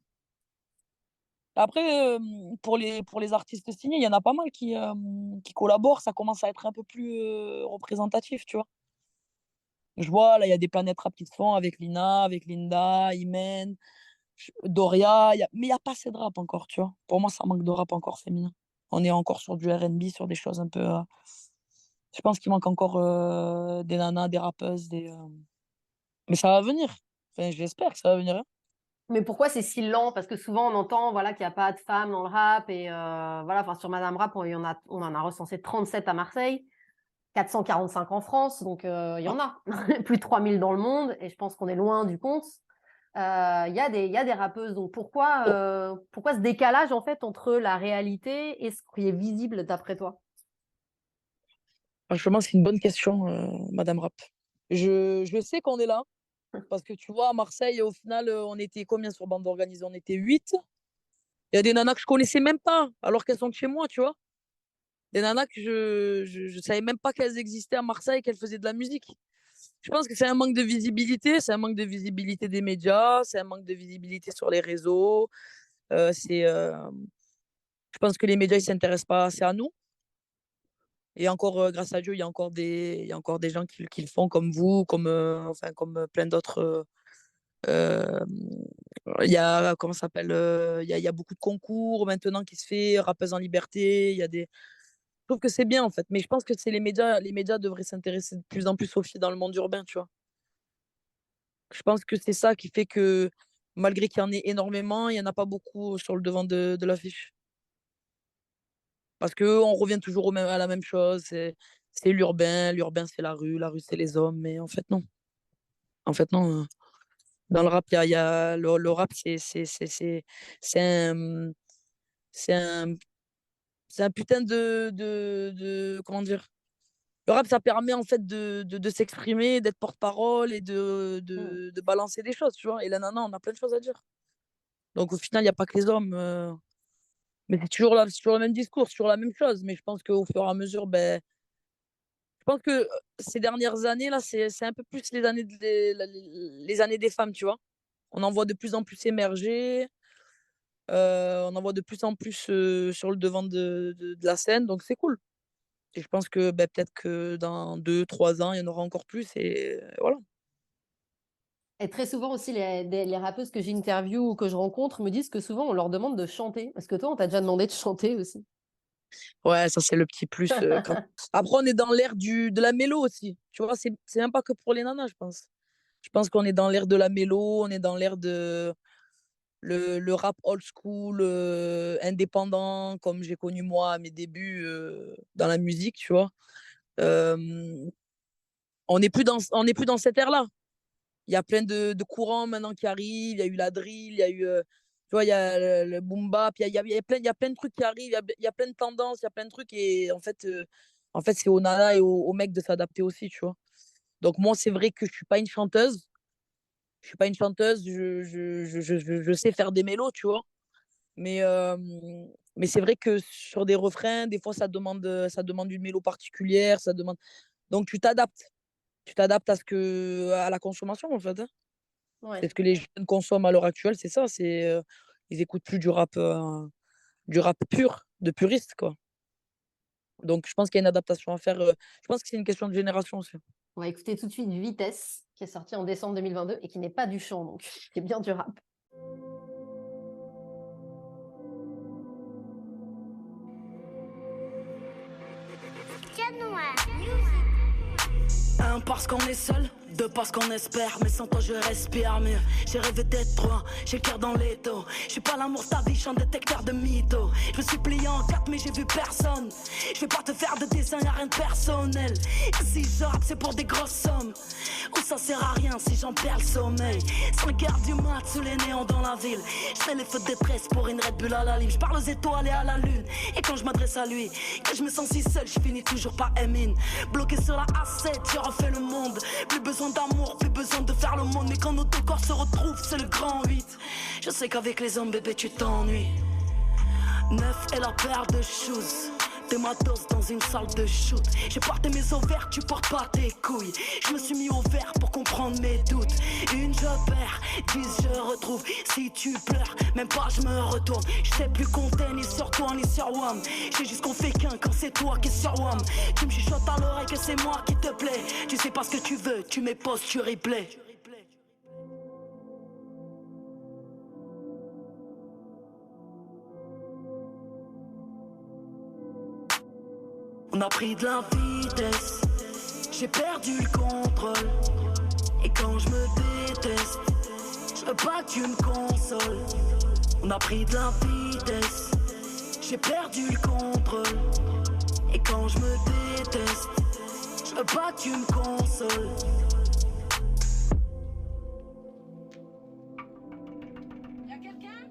Après, pour les artistes signés, il y en a pas mal qui collaborent. Ça commence à être un peu plus représentatif, tu vois. Je vois, là, il y a des planètes rap qui se font avec Lina, avec Linda, Imen, Doria. Mais il n'y a pas assez de rap encore, tu vois. Pour moi, ça manque de rap encore féminin. On est encore sur du R&B, sur des choses un peu... Je pense qu'il manque encore des nanas, des rappeuses. Mais ça va venir. Enfin, j'espère que ça va venir, hein. Mais pourquoi c'est si lent? Parce que souvent, on entend voilà, qu'il n'y a pas de femmes dans le rap. Et voilà, enfin, sur Madame Rap, on en a recensé 37 à Marseille, 445 en France. Donc, il y en a. Plus de 3000 dans le monde. Et je pense qu'on est loin du compte. Il y a des rappeuses. Donc, pourquoi ce décalage, en fait, entre la réalité et ce qui est visible, d'après toi? Franchement, c'est une bonne question, Madame Rap. Je sais qu'on est là. Parce que tu vois, à Marseille, au final, on était combien sur Bande Organisée? On était 8. Il y a des nanas que je connaissais même pas, alors qu'elles sont de chez moi, tu vois. Des nanas que je savais même pas qu'elles existaient à Marseille, qu'elles faisaient de la musique. Je pense que c'est un manque de visibilité, c'est un manque de visibilité des médias, c'est un manque de visibilité sur les réseaux. Je pense que les médias, ils s'intéressent pas assez à nous. Et encore, grâce à Dieu, il y a encore des gens qui le font comme vous, comme plein d'autres. Il y a, comment ça s'appelle, il y a beaucoup de concours maintenant qui se fait, Rappeuse en liberté. Je trouve que c'est bien en fait, mais je pense que c'est les médias devraient s'intéresser de plus en plus aux filles dans le monde urbain, tu vois. Je pense que c'est ça qui fait que malgré qu'il y en ait énormément, il n'y en a pas beaucoup sur le devant de l'affiche. Parce qu'on revient toujours à la même chose, c'est l'urbain c'est la rue c'est les hommes, mais en fait non. En fait non. Dans le rap, le rap, c'est un, c'est un, c'est un putain comment dire. Le rap, ça permet en fait de s'exprimer, d'être porte-parole et de balancer des choses, tu vois. Et là, non, on a plein de choses à dire. Donc au final, il n'y a pas que les hommes. Mais c'est toujours le même discours, c'est toujours la même chose. Mais je pense qu'au fur et à mesure, ben, je pense que ces dernières années, là, c'est un peu plus les années des femmes, tu vois. On en voit de plus en plus émerger. On en voit de plus en plus sur le devant de la scène, donc c'est cool. Et je pense que ben, peut-être que dans 2, 3 ans, il y en aura encore plus. Et voilà. Et très souvent aussi, les rappeuses que j'interviewe ou que je rencontre me disent que souvent, on leur demande de chanter. Est-ce que toi, on t'a déjà demandé de chanter aussi? Ouais, ça, c'est le petit plus. Après, on est dans l'ère de la mélo aussi. Tu vois, c'est même pas que pour les nanas, je pense. Je pense qu'on est dans l'ère de la mélo, on est dans l'ère de le rap old school, indépendant, comme j'ai connu moi à mes débuts dans la musique, tu vois. Euh, on n'est plus dans cette ère-là. Il y a plein de courants maintenant qui arrivent. Il y a eu la drill, il y a eu, tu vois, il y a le boom bap, il y a plein de trucs qui arrivent, il y a plein de tendances, il y a plein de trucs. Et en fait c'est aux nanas et aux mecs de s'adapter aussi, tu vois. Donc moi, c'est vrai que je suis pas une chanteuse. Je suis pas une chanteuse, je sais faire des mélos, tu vois. Mais, euh, mais c'est vrai que sur des refrains, des fois, ça demande une mélo particulière, ça demande... Donc, tu t'adaptes. Tu t'adaptes à la consommation, en fait, hein. Ouais. C'est ce que les jeunes consomment à l'heure actuelle, c'est ça. Ils écoutent plus du rap pur, de puriste, quoi. Donc, je pense qu'il y a une adaptation à faire. Je pense que c'est une question de génération aussi. On va écouter tout de suite Vitesse, qui est sorti en décembre 2022 et qui n'est pas du chant, donc qui est bien du rap. Parce qu'on est seul, De pas ce qu'on espère, mais sans toi je respire mieux. J'ai rêvé d'être loin, j'ai le cœur dans les dos. Je suis pas l'amour de ta vie, je suis un détecteur de mythos. Je me suis plié en quatre, mais j'ai vu personne. Je vais pas te faire de dessin, y'a rien de personnel. Si je rappe, c'est pour des grosses sommes. Ou ça sert à rien si j'en perds le sommeil. 5 heures du mat sous les néons dans la ville. Je fais les feux de détresse pour une Red Bull à la lime. Je parle aux étoiles et à la lune. Et quand je m'adresse à lui, que je me sens si seul, je finis toujours par M-in. Bloqué sur la A7, j'ai refait le monde. Plus besoin d'amour, plus besoin de faire le monde. Mais quand nos deux corps se retrouvent, c'est le grand 8. Je sais qu'avec les hommes, bébé, tu t'ennuies. 9 est la paire de shoes. Des matos dans une salle de shoot. J'ai porté mes ovaires, tu portes pas tes couilles. Je me suis mis au vert pour comprendre mes doutes. Une je perds, 10 je retrouve. Si tu pleures, même pas je me retourne. Je sais plus compter ni sur toi ni sur WAM. J'ai juste qu'on fait qu'un quand c'est toi qui es sur WAM. Tu me chuchotes à l'oreille que c'est moi qui te plaît. Tu sais pas ce que tu veux, tu m'époses, tu replay. On a pris de la vitesse, j'ai perdu le contrôle. Et quand je me déteste, je veux pas que tu me consoles. On a pris de la vitesse, j'ai perdu le contrôle. Et quand je me déteste, je veux pas que tu me consoles. Y'a quelqu'un ?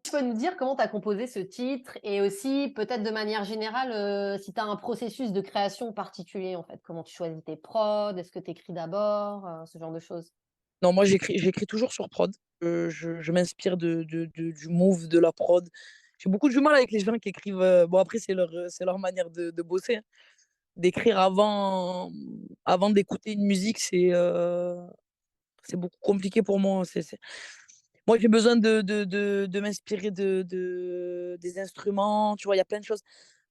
Tu peux nous dire comment tu as composé ce titre et aussi peut-être de manière générale si tu as un processus de création particulier en fait, comment tu choisis tes prods, est-ce que tu écris d'abord, ce genre de choses. Non, moi, j'écris toujours sur prod. Je m'inspire du move, de la prod. J'ai beaucoup du mal avec les gens qui écrivent. Bon, après, c'est leur manière de bosser, hein. D'écrire avant d'écouter une musique, c'est beaucoup compliqué pour moi. Moi, j'ai besoin de m'inspirer des instruments. Tu vois, il y a plein de choses.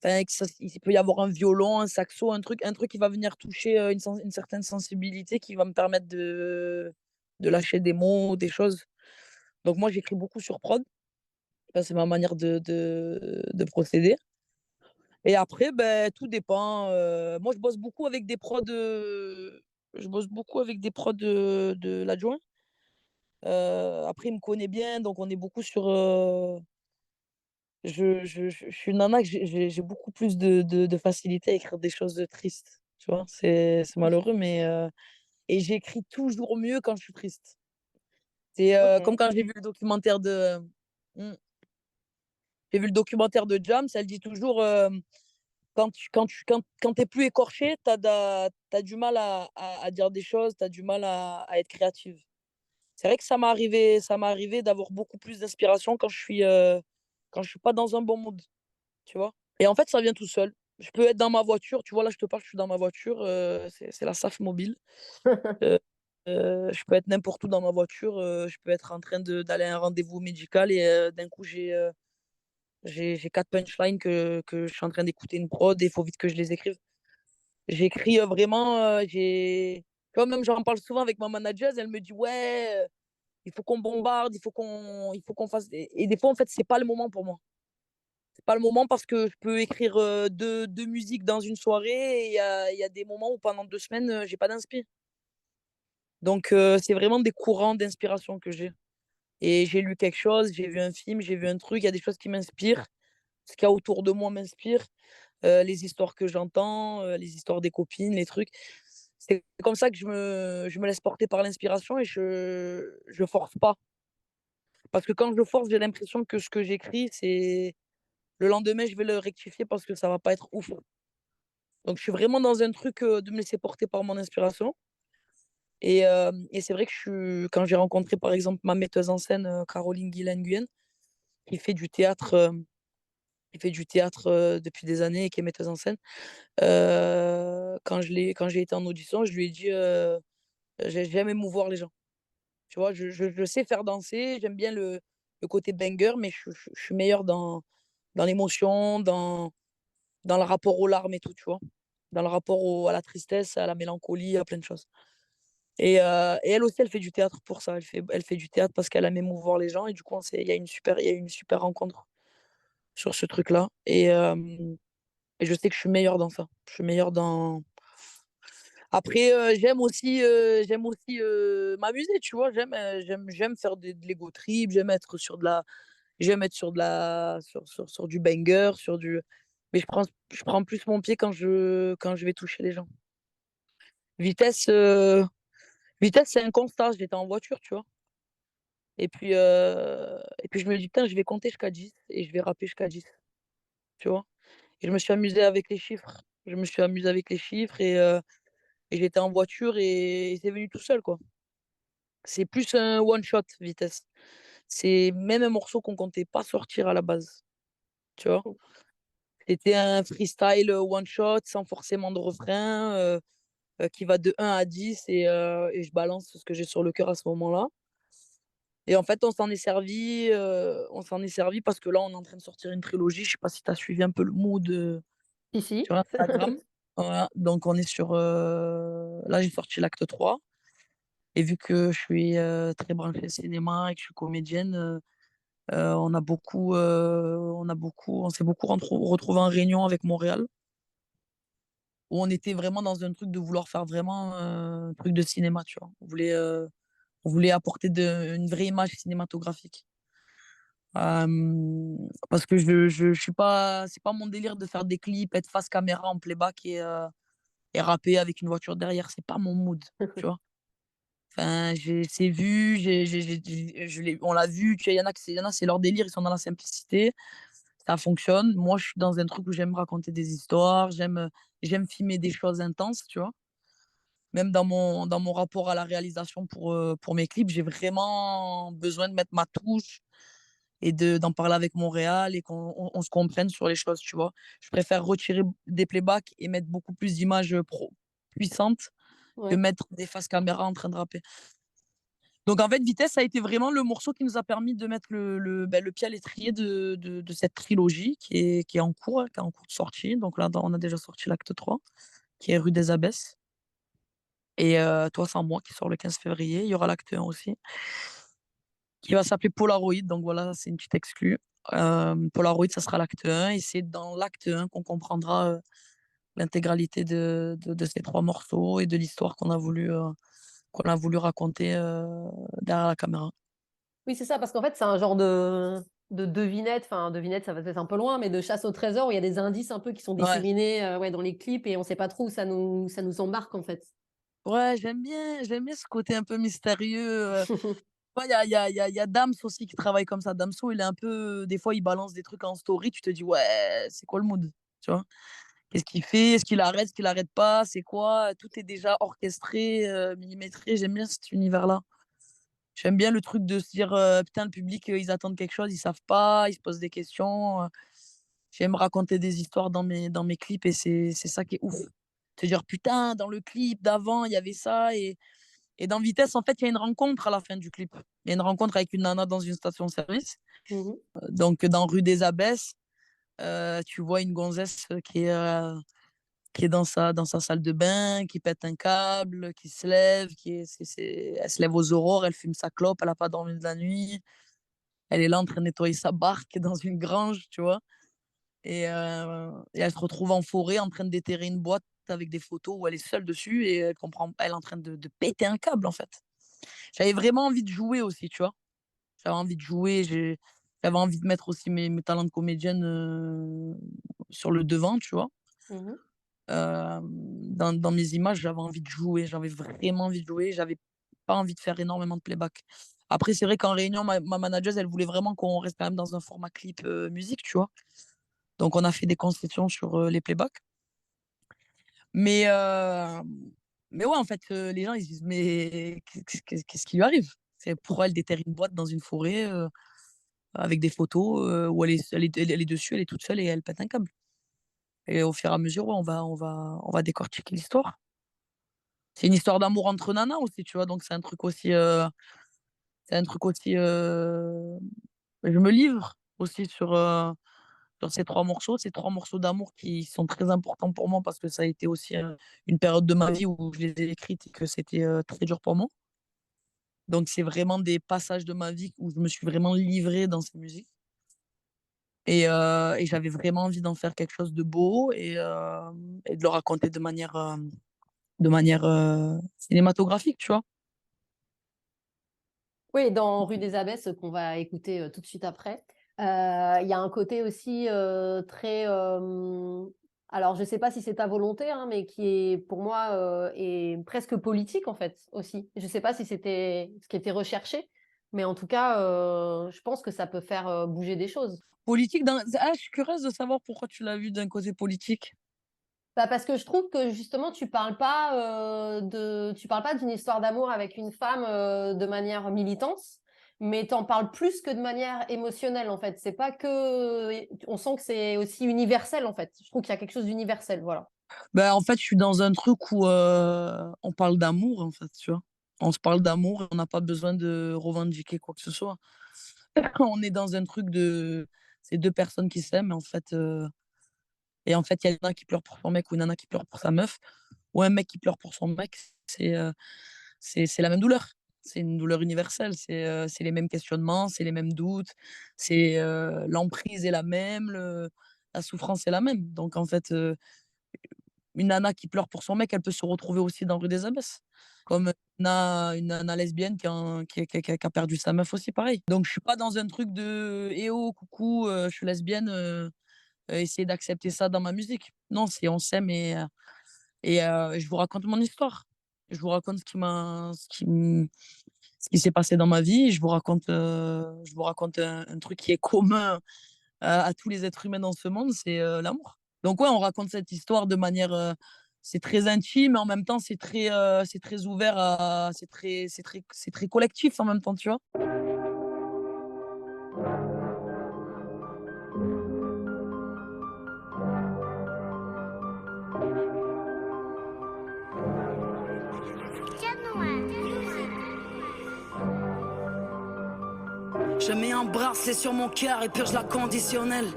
Enfin, il peut y avoir un violon, un saxo, un truc qui va venir toucher une certaine sensibilité qui va me permettre de lâcher des mots, des choses. Donc, moi, j'écris beaucoup sur prod. Ça, c'est ma manière de procéder. Et après, ben, tout dépend. Moi, je bosse beaucoup avec des prods de l'adjoint. Après, il me connaît bien, donc on est beaucoup sur. Je suis une nana que j'ai beaucoup plus de facilité à écrire des choses de tristes. Tu vois, c'est malheureux, mais. Et j'écris toujours mieux quand je suis triste. C'est comme Ok. quand j'ai vu le documentaire de. Hmm, J'ai vu le documentaire de Jams, elle dit toujours quand t'es plus écorché, t'as du mal à dire des choses, t'as du mal à être créative. C'est vrai que ça m'est arrivé d'avoir beaucoup plus d'inspiration quand je suis pas dans un bon mood, tu vois. Et en fait, ça vient tout seul. Je peux être dans ma voiture, tu vois, là, je te parle, je suis dans ma voiture, c'est la SAF mobile. Euh, je peux être n'importe où dans ma voiture, je peux être en train d'aller à un rendez-vous médical et d'un coup, j'ai 4 punchlines que je suis en train d'écouter une prod et il faut vite que je les écrive. J'écris vraiment, tu vois, même j'en parle souvent avec ma manager, elle me dit, ouais, il faut qu'on bombarde, il faut qu'on fasse. Et des fois, en fait, c'est pas le moment pour moi. C'est pas le moment parce que je peux écrire deux musiques dans une soirée et il y a des moments où pendant 2 semaines, j'ai pas d'inspi. Donc, c'est vraiment des courants d'inspiration que j'ai. Et j'ai lu quelque chose, j'ai vu un film, j'ai vu un truc, il y a des choses qui m'inspirent. Ce qu'il y a autour de moi m'inspire. Les histoires que j'entends, les histoires des copines, les trucs. C'est comme ça que je me laisse porter par l'inspiration et je force pas. Parce que quand je force, j'ai l'impression que ce que j'écris, c'est le lendemain, je vais le rectifier parce que ça va pas être ouf. Donc, je suis vraiment dans un truc de me laisser porter par mon inspiration. Et c'est vrai que quand j'ai rencontré, par exemple, ma metteuse en scène, Caroline Guilain-Nguyen, qui fait du théâtre, depuis des années et qui est metteuse en scène, quand j'ai été en audition, je lui ai dit j'aime émouvoir les gens. Tu vois, je sais faire danser, j'aime bien le côté banger, mais je suis meilleure dans l'émotion, dans le rapport aux larmes et tout, tu vois. Dans le rapport à la tristesse, à la mélancolie, à plein de choses. Et elle aussi, elle fait du théâtre pour ça. Elle fait du théâtre parce qu'elle aime émouvoir les gens et du coup, il y a une super rencontre sur ce truc-là et je sais que je suis meilleure dans ça. Je suis meilleure dans après, j'aime aussi, m'amuser, tu vois? J'aime faire de l'ego trip, j'aime être sur du banger, mais je prends plus mon pied quand je vais toucher les gens. Vitesse, heu, vitesse, c'est un constat. J'étais en voiture, tu vois? Et puis je me dis: «Putain, je vais compter jusqu'à 10 et je vais rapper jusqu'à 10», tu vois? Et je me suis amusé avec les chiffres. Je me suis amusé avec les chiffres et j'étais en voiture et c'est venu tout seul, quoi. C'est plus un one shot, Vitesse. C'est même un morceau qu'on comptait pas sortir à la base, tu vois? C'était un freestyle, one shot sans forcément de refrain, qui va de 1 à 10 et je balance ce que j'ai sur le cœur à ce moment-là. Et en fait, on s'en est servi parce que là, on est en train de sortir une trilogie. Je sais pas si tu as suivi un peu le mood, Si, si. sur Instagram. Voilà, donc on est sur, là, j'ai sorti l'acte 3 et vu que je suis, très branchée cinéma et que je suis comédienne, on s'est beaucoup retrouvés en réunion avec Montréal, où on était vraiment dans un truc de vouloir faire vraiment, un truc de cinéma, tu vois? On voulait apporter une vraie image cinématographique. Parce que je suis pas c'est pas mon délire de faire des clips, être face caméra en playback et rapper avec une voiture derrière, c'est pas mon mood, tu vois? Enfin, c'est vu, on l'a vu, tu vois? Il y en a, c'est leur délire, ils sont dans la simplicité, ça fonctionne. Moi, je suis dans un truc où j'aime raconter des histoires, j'aime filmer des choses intenses, tu vois? Même dans mon rapport à la réalisation pour mes clips, j'ai vraiment besoin de mettre ma touche et d'en parler avec Montréal et qu'on se comprenne sur les choses, tu vois? Je préfère retirer des playbacks et mettre beaucoup plus d'images, puissantes que Ouais. mettre des faces caméra en train de rapper. Donc en fait, Vitesse a été vraiment le morceau qui nous a permis de mettre le pied à l'étrier de cette trilogie qui est en cours, qui est en cours de sortie. Donc là, on a déjà sorti l'acte 3 qui est Rue des Abbesses et Toi sans moi qui sort le 15 février. Il y aura l'acte 1 aussi qui va s'appeler Polaroid, donc voilà, c'est une petite exclue. Polaroid, ça sera l'acte 1 et c'est dans l'acte 1 qu'on comprendra, l'intégralité de ces 3 morceaux et de l'histoire qu'on a voulu raconter, derrière la caméra. Oui, c'est ça, parce qu'en fait, c'est un genre de devinette, enfin, devinette, ça va peut-être un peu loin, mais de chasse au trésor où il y a des indices un peu qui sont Ouais. disséminés, ouais, dans les clips et on sait pas trop où ça nous embarque, en fait. Ouais, j'aime bien ce côté un peu mystérieux, ouais, il y a Damso aussi qui travaille comme ça. Damso, il est un peu des fois, il balance des trucs en story, tu te dis: «Ouais, c'est quoi le mood?» Tu vois? Qu'est-ce qu'il fait? Est-ce qu'il arrête? Est-ce qu'il arrête pas? C'est quoi? Tout est déjà orchestré, millimétré. J'aime bien cet univers-là. J'aime bien le truc de se dire, «Putain, le public, ils attendent quelque chose, ils savent pas, ils se posent des questions». J'aime raconter des histoires dans mes clips et c'est ça qui est ouf. Te dire: «Putain, dans le clip d'avant, il y avait ça» et dans Vitesse, en fait, il y a une rencontre à la fin du clip. Il y a une rencontre avec une nana dans une station-service. Mmh. Donc dans Rue des Abbesses, tu vois une gonzesse, qui est dans sa salle de bain, qui pète un câble, qui se lève, qui est c'est elle se lève aux aurores, elle fume sa clope, elle a pas dormi de la nuit. Elle est là en train de nettoyer sa barque dans une grange, tu vois? Et elle se retrouve en forêt en train de déterrer une boîte avec des photos où elle est seule dessus et elle est en train de péter un câble, en fait. J'avais vraiment envie de jouer aussi, tu vois? J'avais envie de jouer, j'avais envie de mettre aussi mes talents de comédienne, sur le devant, tu vois? Mmh. Dans mes images, j'avais envie de jouer, j'avais vraiment envie de jouer, j'avais pas envie de faire énormément de playback. Après, c'est vrai qu'en réunion, ma manageuse, elle voulait vraiment qu'on reste quand même dans un format clip, musique, tu vois? Donc on a fait des concessions sur, les playbacks. Mais ouais, en fait, les gens, ils se disent: «Mais qu'est-ce qui lui arrive?» C'est pourquoi elle déterre une boîte dans une forêt, avec des photos, où elle est dessus, elle est toute seule et elle pète un câble. Et au fur et à mesure, ouais, on va décortiquer l'histoire. C'est une histoire d'amour entre nanas aussi, tu vois? Donc c'est un truc aussi, je me livre aussi sur, sur ces 3 morceaux d'amour qui sont très importants pour moi parce que ça a été aussi, une période de ma vie où je les ai écrites et que c'était, très dur pour moi. Donc c'est vraiment des passages de ma vie où je me suis vraiment livrée dans ces musiques et j'avais vraiment envie d'en faire quelque chose de beau et de le raconter de manière, cinématographique, tu vois? Oui, dans Rue des Abbesses, qu'on va écouter, tout de suite après, il y a un côté aussi, très, alors je sais pas si c'est ta volonté, hein, mais qui est pour moi, est presque politique en fait aussi. Je sais pas si c'était ce qui était recherché, mais en tout cas, je pense que ça peut faire, bouger des choses. Politique dans je suis curieuse de savoir pourquoi tu l'as vu d'un côté politique? Bah, parce que je trouve que justement tu parles pas d'une histoire d'amour avec une femme, de manière militante, mais tu en parles plus que de manière émotionnelle, en fait. C'est pas que on sent que c'est aussi universel, en fait. Je trouve qu'il y a quelque chose d'universel, voilà. Ben en fait, je suis dans un truc où, on parle d'amour, en fait, tu vois? On se parle d'amour et on n'a pas besoin de revendiquer quoi que ce soit. On est dans un truc de c'est 2 personnes qui s'aiment, en fait, et en fait, il y a une nana qui pleure pour son mec ou une nana qui pleure pour sa meuf ou un mec qui pleure pour son mec, c'est la même douleur. C'est une douleur universelle, c'est les mêmes questionnements, c'est les mêmes doutes, l'emprise est la même, la souffrance est la même. Donc en fait, une nana qui pleure pour son mec, elle peut se retrouver aussi dans Rue des Abbesses. Comme une nana lesbienne qui a perdu sa meuf aussi, pareil. Donc je suis pas dans un truc de: «Eh oh, coucou, je suis lesbienne, essayez d'accepter ça dans ma musique». Non, c'est on s'aime et je vous raconte mon histoire. Je vous raconte ce qui s'est passé dans ma vie. Je vous raconte un truc qui est commun à tous les êtres humains dans ce monde, c'est, l'amour. Donc ouais, on raconte cette histoire de manière, c'est très intime, mais en même temps c'est très ouvert à c'est très collectif en même temps, tu vois? Je mets un bracelet sur mon cœur et purge la conditionnelle.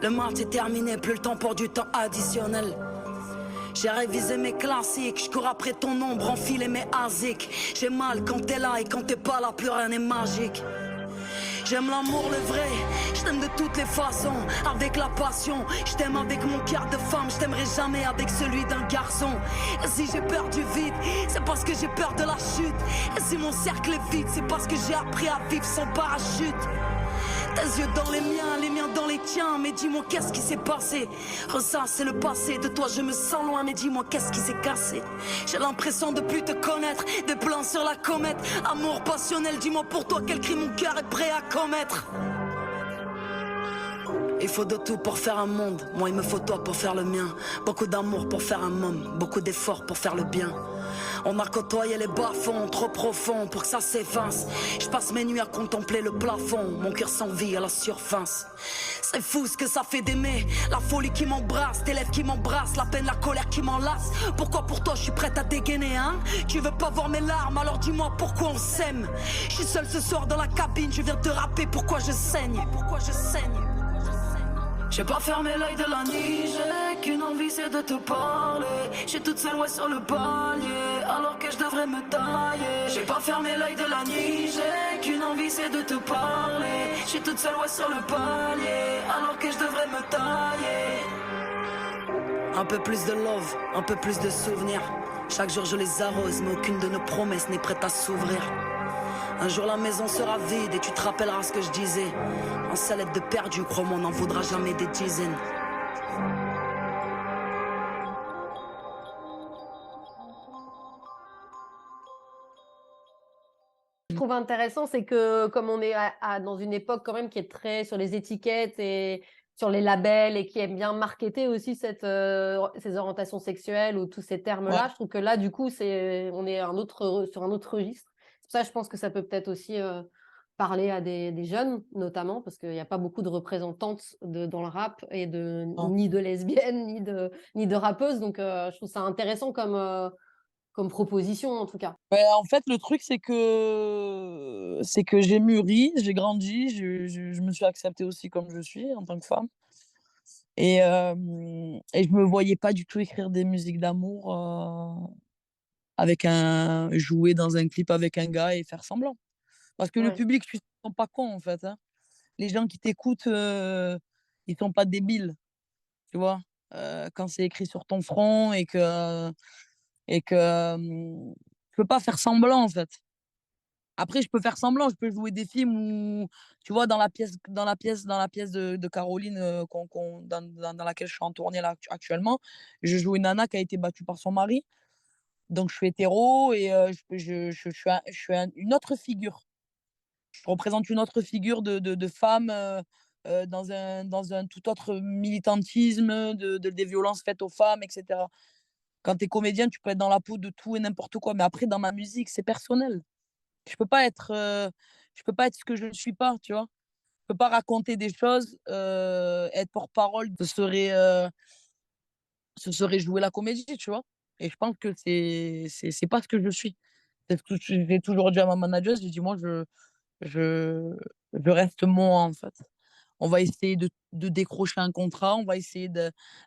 Le match est terminé, plus le temps pour du temps additionnel. J'ai révisé mes classiques, je cours après ton ombre, enfiler mes asiques. J'ai mal quand t'es là et quand t'es pas là, plus rien n'est magique. J'aime l'amour, le vrai, je t'aime de toutes les façons, avec la passion. Je t'aime avec mon cœur de femme, je t'aimerai jamais avec celui d'un garçon. Et si j'ai peur du vide, c'est parce que j'ai peur de la chute. Et si mon cercle est vide, c'est parce que j'ai appris à vivre sans parachute. Tes yeux dans les miens dans les tiens. Mais dis-moi qu'est-ce qui s'est passé. Ressasse, c'est le passé. De toi je me sens loin. Mais dis-moi qu'est-ce qui s'est cassé. J'ai l'impression de plus te connaître. Des plans sur la comète. Amour passionnel, dis-moi pour toi quel cri mon cœur est prêt à commettre. Il faut de tout pour faire un monde. Moi il me faut toi pour faire le mien. Beaucoup d'amour pour faire un homme. Beaucoup d'efforts pour faire le bien. On a côtoyé les bas-fonds, trop profonds pour que ça s'efface. Je passe mes nuits à contempler le plafond, mon cœur sans vie à la surface. C'est fou ce que ça fait d'aimer, la folie qui m'embrasse, tes lèvres qui m'embrassent, la peine, la colère qui m'enlace. Pourquoi pour toi je suis prête à dégainer, hein? Tu veux pas voir mes larmes, alors dis-moi pourquoi on s'aime. Je suis seule ce soir dans la cabine, je viens te rapper pourquoi je saigne. Pourquoi je saigne. J'ai pas fermé l'œil de la nuit, j'ai qu'une envie c'est de te parler. J'suis toute seule ouais sur le palier, alors que je devrais me tailler. J'ai pas fermé l'œil de la nuit, j'ai qu'une envie c'est de te parler. J'suis toute seule ouais sur le palier, alors que je devrais me tailler. Un peu plus de love, un peu plus de souvenirs. Chaque jour je les arrose, mais aucune de nos promesses n'est prête à s'ouvrir. Un jour la maison sera vide et tu te rappelleras ce que je disais. En salette de perdu, crois-moi, on n'en vaudra jamais des dizaines. Je trouve intéressant, c'est que comme on est dans une époque quand même qui est très sur les étiquettes et sur les labels et qui aime bien marketer aussi ces orientations sexuelles ou tous ces termes-là, Ouais. je trouve que là, du coup, on est sur un autre registre. C'est pour ça, je pense que ça peut peut-être aussi parler à des jeunes, notamment, parce qu'il n'y a pas beaucoup de représentantes dans le rap et Non. ni de lesbiennes, ni de rappeuses. Donc, je trouve ça intéressant comme proposition, en tout cas. En fait, le truc, c'est que j'ai mûri, j'ai grandi, je me suis acceptée aussi comme je suis en tant que femme Et je me voyais pas du tout écrire des musiques d'amour jouer dans un clip avec un gars et faire semblant. Parce que le Ouais. public, tu ne sont pas cons, en fait, hein. Les gens qui t'écoutent, ils sont pas débiles, tu vois. Quand c'est écrit sur ton front et que tu peux pas faire semblant, en fait. Après, je peux faire semblant, je peux jouer des films où, tu vois, dans la pièce de Caroline, dans laquelle je suis en tournée là, actuellement, je joue une nana qui a été battue par son mari. Donc, je suis hétéro et je suis une autre figure. Je représente une autre figure de femme dans un tout autre militantisme, des violences faites aux femmes, etc. Quand tu es comédien, tu peux être dans la peau de tout et n'importe quoi. Mais après, dans ma musique, c'est personnel. Je peux pas être, je peux pas être ce que je ne suis pas, tu vois. Je peux pas raconter des choses, être porte-parole, ce serait jouer la comédie, tu vois. Et je pense que c'est pas ce que je suis. C'est ce que j'ai toujours dit à ma manager, j'ai dit moi je je reste moi en fait. On va essayer de décrocher un contrat, on va essayer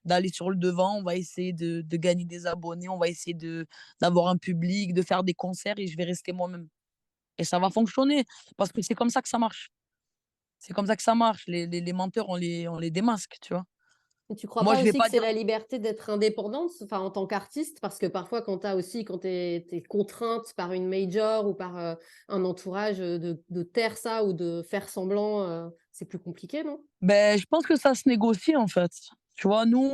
d'aller sur le devant, on va essayer de gagner des abonnés, on va essayer d'avoir un public, de faire des concerts et je vais rester moi-même. Et ça va fonctionner parce que c'est comme ça que ça marche. C'est comme ça que ça marche. Les menteurs, on les démasque, tu vois. Et tu crois Moi, pas je vais aussi que pas c'est dire. la liberté d'être indépendante, enfin, en tant qu'artiste? Parce que parfois, quand tu es contrainte par une major ou par un entourage de taire ça ou de faire semblant, c'est plus compliqué, non? Ben, je pense que ça se négocie, en fait. Tu vois, nous,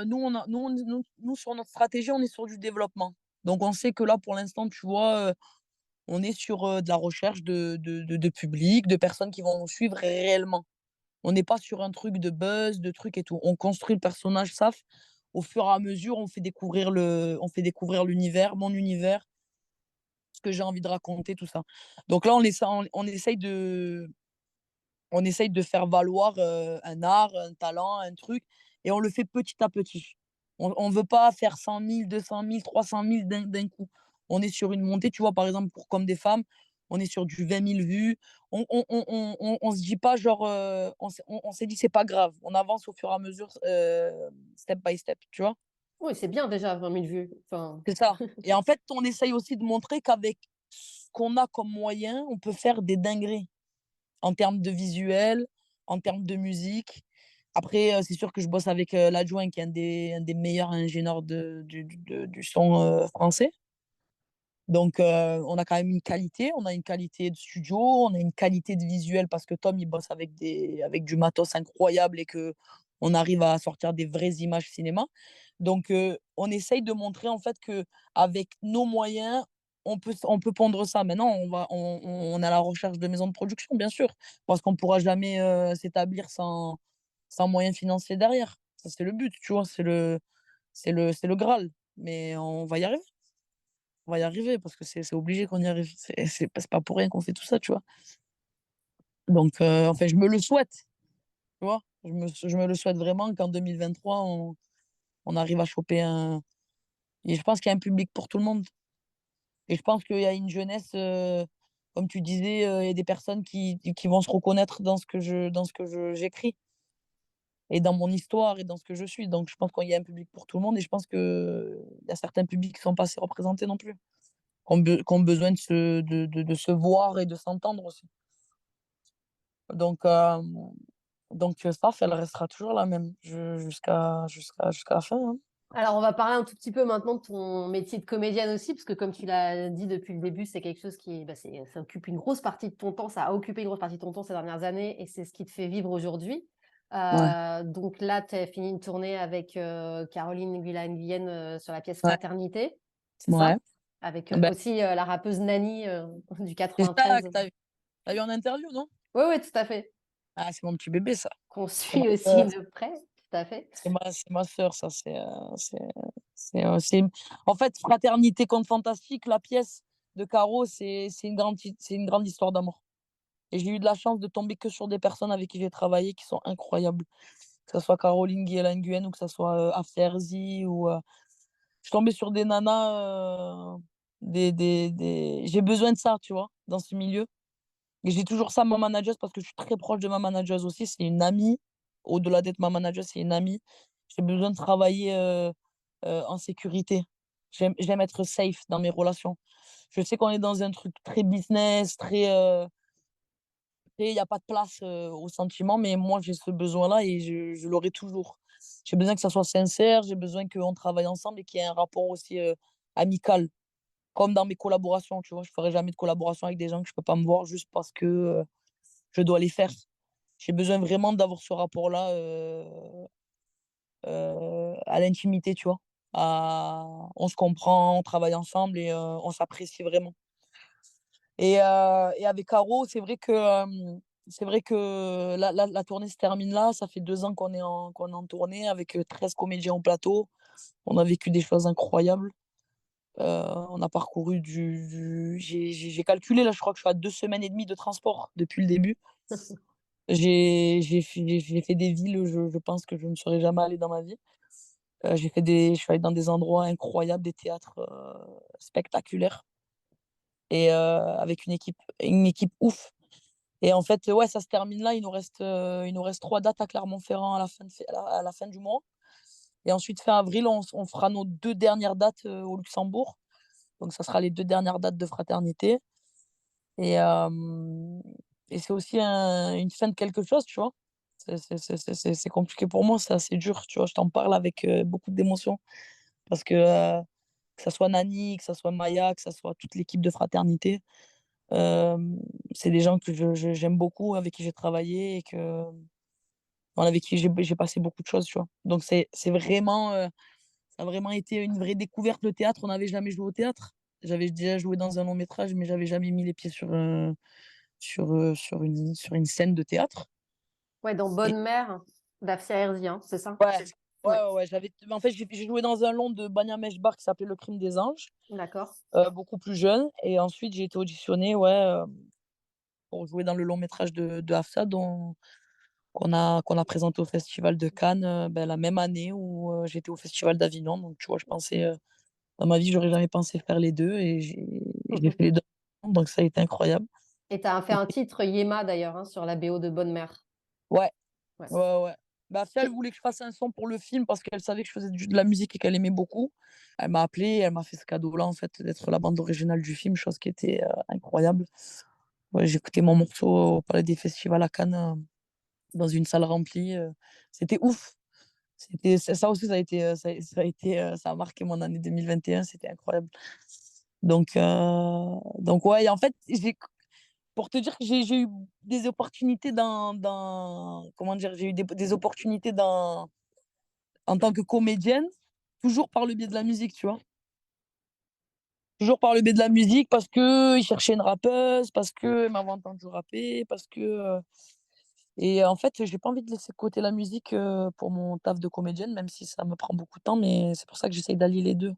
nous, sur notre stratégie, on est sur du développement. Donc, on sait que là, pour l'instant, tu vois, on est sur de la recherche de public, de personnes qui vont nous suivre réellement. On n'est pas sur un truc de buzz, de trucs et tout. On construit le personnage SAF. Au fur et à mesure, on fait découvrir l'univers, mon univers, ce que j'ai envie de raconter, tout ça. Donc là, on essaye de faire valoir un art, un talent, un truc, et on le fait petit à petit. On ne veut pas faire 100 000, 200 000, 300 000 d'un coup. On est sur une montée, tu vois, par exemple, pour Comme des femmes, on est sur du 20 000 vues. On se dit pas, genre, on s'est dit, c'est pas grave. On avance au fur et à mesure, step by step, tu vois. Oui, c'est bien déjà 20 000 vues. Enfin, C'est ça. Et en fait, on essaye aussi de montrer qu'avec ce qu'on a comme moyen, on peut faire des dingueries en termes de visuel, en termes de musique. Après, c'est sûr que je bosse avec l'adjoint qui est un des meilleurs ingénieurs du son français. Donc, on a quand même une qualité. On a une qualité de studio, on a une qualité de visuel parce que Tom, il bosse avec du matos incroyable et que on arrive à sortir des vraies images cinéma. Donc, on essaye de montrer en fait que avec nos moyens, on peut pondre ça. Maintenant, on est à la recherche de maisons de production, bien sûr, parce qu'on ne pourra jamais s'établir sans moyens financiers derrière. Ça, c'est le but, tu vois, c'est le Graal. Mais on va y arriver parce que c'est obligé qu'on y arrive. C'est pas pour rien qu'on fait tout ça, tu vois. Donc, enfin, je me le souhaite, tu vois. Je me le souhaite vraiment qu'en 2023, on arrive à choper un. Et je pense qu'il y a un public pour tout le monde. Et je pense qu'il y a une jeunesse, comme tu disais, il y a des personnes qui vont se reconnaître j'écris et dans mon histoire et dans ce que je suis. Donc, je pense qu'il y a un public pour tout le monde et je pense qu'il y a certains publics qui ne sont pas assez représentés non plus, qui ont besoin de se voir et de s'entendre aussi. Donc ça, elle restera toujours la même jusqu'à la fin, hein. alors, on va parler un tout petit peu maintenant de ton métier de comédienne aussi, parce que comme tu l'as dit depuis le début, c'est quelque chose ça occupe une grosse partie de ton temps, ça a occupé une grosse partie de ton temps ces dernières années, et c'est ce qui te fait vivre aujourd'hui. Ouais, Donc là, tu as fini une tournée avec Caroline Nguyen sur la pièce ouais, Fraternité, c'est ouais. ça? Avec Ben, aussi la rappeuse Nani du c'est ça 93. que t'as eu en interview, non? Oui, oui, tout à fait. Ah, c'est mon petit bébé, ça. Qu'on C'est ma suit aussi sœur. de près, tout à fait. C'est ma sœur, ça. En fait, Fraternité contre Fantastique, la pièce de Caro, c'est une grande histoire d'amour. Et j'ai eu de la chance de tomber que sur des personnes avec qui j'ai travaillé qui sont incroyables. Que ce soit Caroline Nguyen ou que ce soit Afterzi ou je suis tombée sur des nanas, j'ai besoin de ça, tu vois, dans ce milieu. Et j'ai toujours ça, ma manageuse, parce que je suis très proche de ma manageuse aussi. C'est une amie au-delà d'être ma manager, c'est une amie. J'ai besoin de travailler en sécurité. J'aime être safe dans mes relations. Je sais qu'on est dans un truc très business, il y a pas de place, aux sentiments, mais moi, j'ai ce besoin-là et je l'aurai toujours. J'ai besoin que ça soit sincère, j'ai besoin qu'on travaille ensemble et qu'il y ait un rapport aussi, amical. Comme dans mes collaborations, tu vois? Je ferai jamais de collaboration avec des gens que je peux pas me voir juste parce que, je dois les faire. J'ai besoin vraiment d'avoir ce rapport-là, à l'intimité, tu vois? À on se comprend, on travaille ensemble et on s'apprécie vraiment. Et avec Caro, c'est vrai que la tournée se termine là. Ça fait 2 ans qu'on est en tournée avec, 13 comédiens au plateau. On a vécu des choses incroyables. On a parcouru j'ai calculé là, je crois que je suis à 2 semaines et demie de transport depuis le début. J'ai fait des villes, je pense que je ne serais jamais allée dans ma vie. Je suis allée dans des endroits incroyables, des théâtres, spectaculaires et avec une équipe ouf. Et en fait, ouais, ça se termine là. Il nous reste 3 dates à Clermont-Ferrand à la fin de fé à la fin du mois et ensuite fin avril, on fera nos 2 dernières dates, au Luxembourg. Donc ça sera les 2 dernières dates de fraternité et hem et c'est aussi une fin de quelque chose, tu vois? C'est compliqué pour moi, c'est assez dur, tu vois? Je t'en parle avec, beaucoup d'émotion parce que ça soit Nani, que ça soit Maya, que ça soit toute l'équipe de fraternité, hem, c'est des gens que j'aime beaucoup, avec qui j'ai travaillé et voilà, avec qui j'ai passé beaucoup de choses, tu vois? Donc c'est vraiment, ça a vraiment été une vraie découverte, le théâtre. On n'avait jamais joué au théâtre. J'avais déjà joué dans un long métrage, mais j'avais jamais mis les pieds sur une scène de théâtre Ouais, dans et Bonne Mère d'Afsia Herzi, hein, c'est ça? ouais, Ouais, ouais, en fait, j'ai joué dans un long de Bania Mechbar qui s'appelait Le Crime des anges, d'accord. beaucoup plus jeune et ensuite j'ai été auditionnée, ouais, pour jouer dans le long métrage de Hafsa qu'on a présenté au festival de Cannes, la même année où, j'étais au festival d'Avignon. Donc tu vois, je pensais, dans ma vie, j'aurais jamais pensé faire les 2 et j'ai fait les 2 donc ça a été incroyable. Et tu as fait un titre Yéma d'ailleurs, hein, sur la BO de Bonne Mère. Ouais, Ouais. ouais. Bah, Afsa, elle Et voulait que je fasse un son pour le film parce qu'elle savait que je faisais de la musique et qu'elle aimait beaucoup. Elle m'a appelé, elle m'a fait ce cadeau-là, en fait, d'être la bande originale du film, chose qui était, incroyable. Ouais, j'ai écouté mon morceau au Palais des Festivals à Cannes, dans une salle remplie, c'était ouf. C'était ça aussi, ça a marqué mon année 2021, c'était incroyable. Donc ouais et en fait, pour te dire que j'ai eu des opportunités comment dire? J'ai eu des opportunités en tant que comédienne, toujours par le biais de la musique, tu vois? Toujours par le biais de la musique parce qu'ils cherchaient une rappeuse, parce qu'elle m'avait entendue rapper, et en fait, j'ai pas envie de laisser de côté la musique, pour mon taf de comédienne, même si ça me prend beaucoup de temps, mais c'est pour ça que j'essaye d'allier les 2.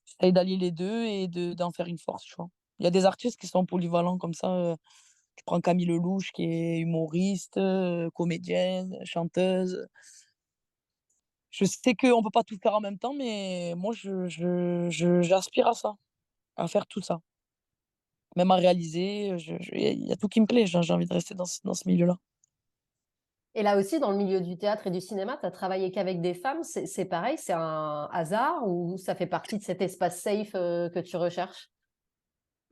J'essaye d'allier les 2 et d'en faire une force, tu vois? Il y a des artistes qui sont polyvalents comme ça, tu prends Camille Lelouch qui est humoriste, comédienne, chanteuse. Je sais qu'on peut pas tout faire en même temps, mais moi j'aspire à ça, à faire tout ça. Même à réaliser, il y a tout qui me plaît, j'ai envie de rester dans ce milieu-là. là aussi, dans le milieu du théâtre et du cinéma, tu as travaillé qu'avec des femmes. C'est pareil, c'est un hasard ou ça fait partie de cet espace safe, que tu recherches?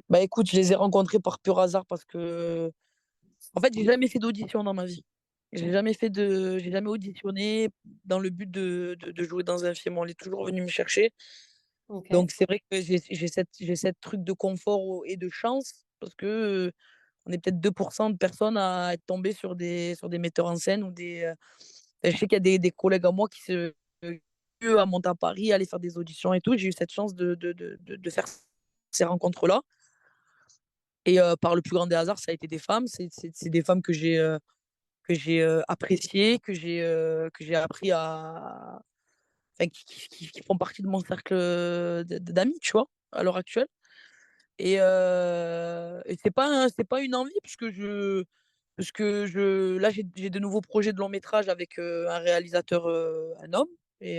Bah, écoute, je les ai rencontrés par pur hasard parce que en fait, j'ai jamais fait d'audition dans ma vie. J'ai jamais auditionné dans le but de jouer dans un film. On est toujours venu me chercher. OK. Donc c'est vrai que j'ai cette truc de confort et de chance parce que, on est peut-être 2 de personnes à être tombées sur des metteurs en scène ou je sais qu'il y a des collègues à moi qui à monter à Paris, aller faire des auditions et tout. J'ai eu cette chance de faire ces rencontres-là et par le plus grand des hasards, ça a été des femmes. C'est des femmes que j'ai, appréciées, que j'ai appris à enfin qui font partie de mon cercle, d'amis, tu vois? À l'heure actuelle et c'est pas une envie parce que là, j'ai de nouveaux projets de long métrage avec, un réalisateur, un homme et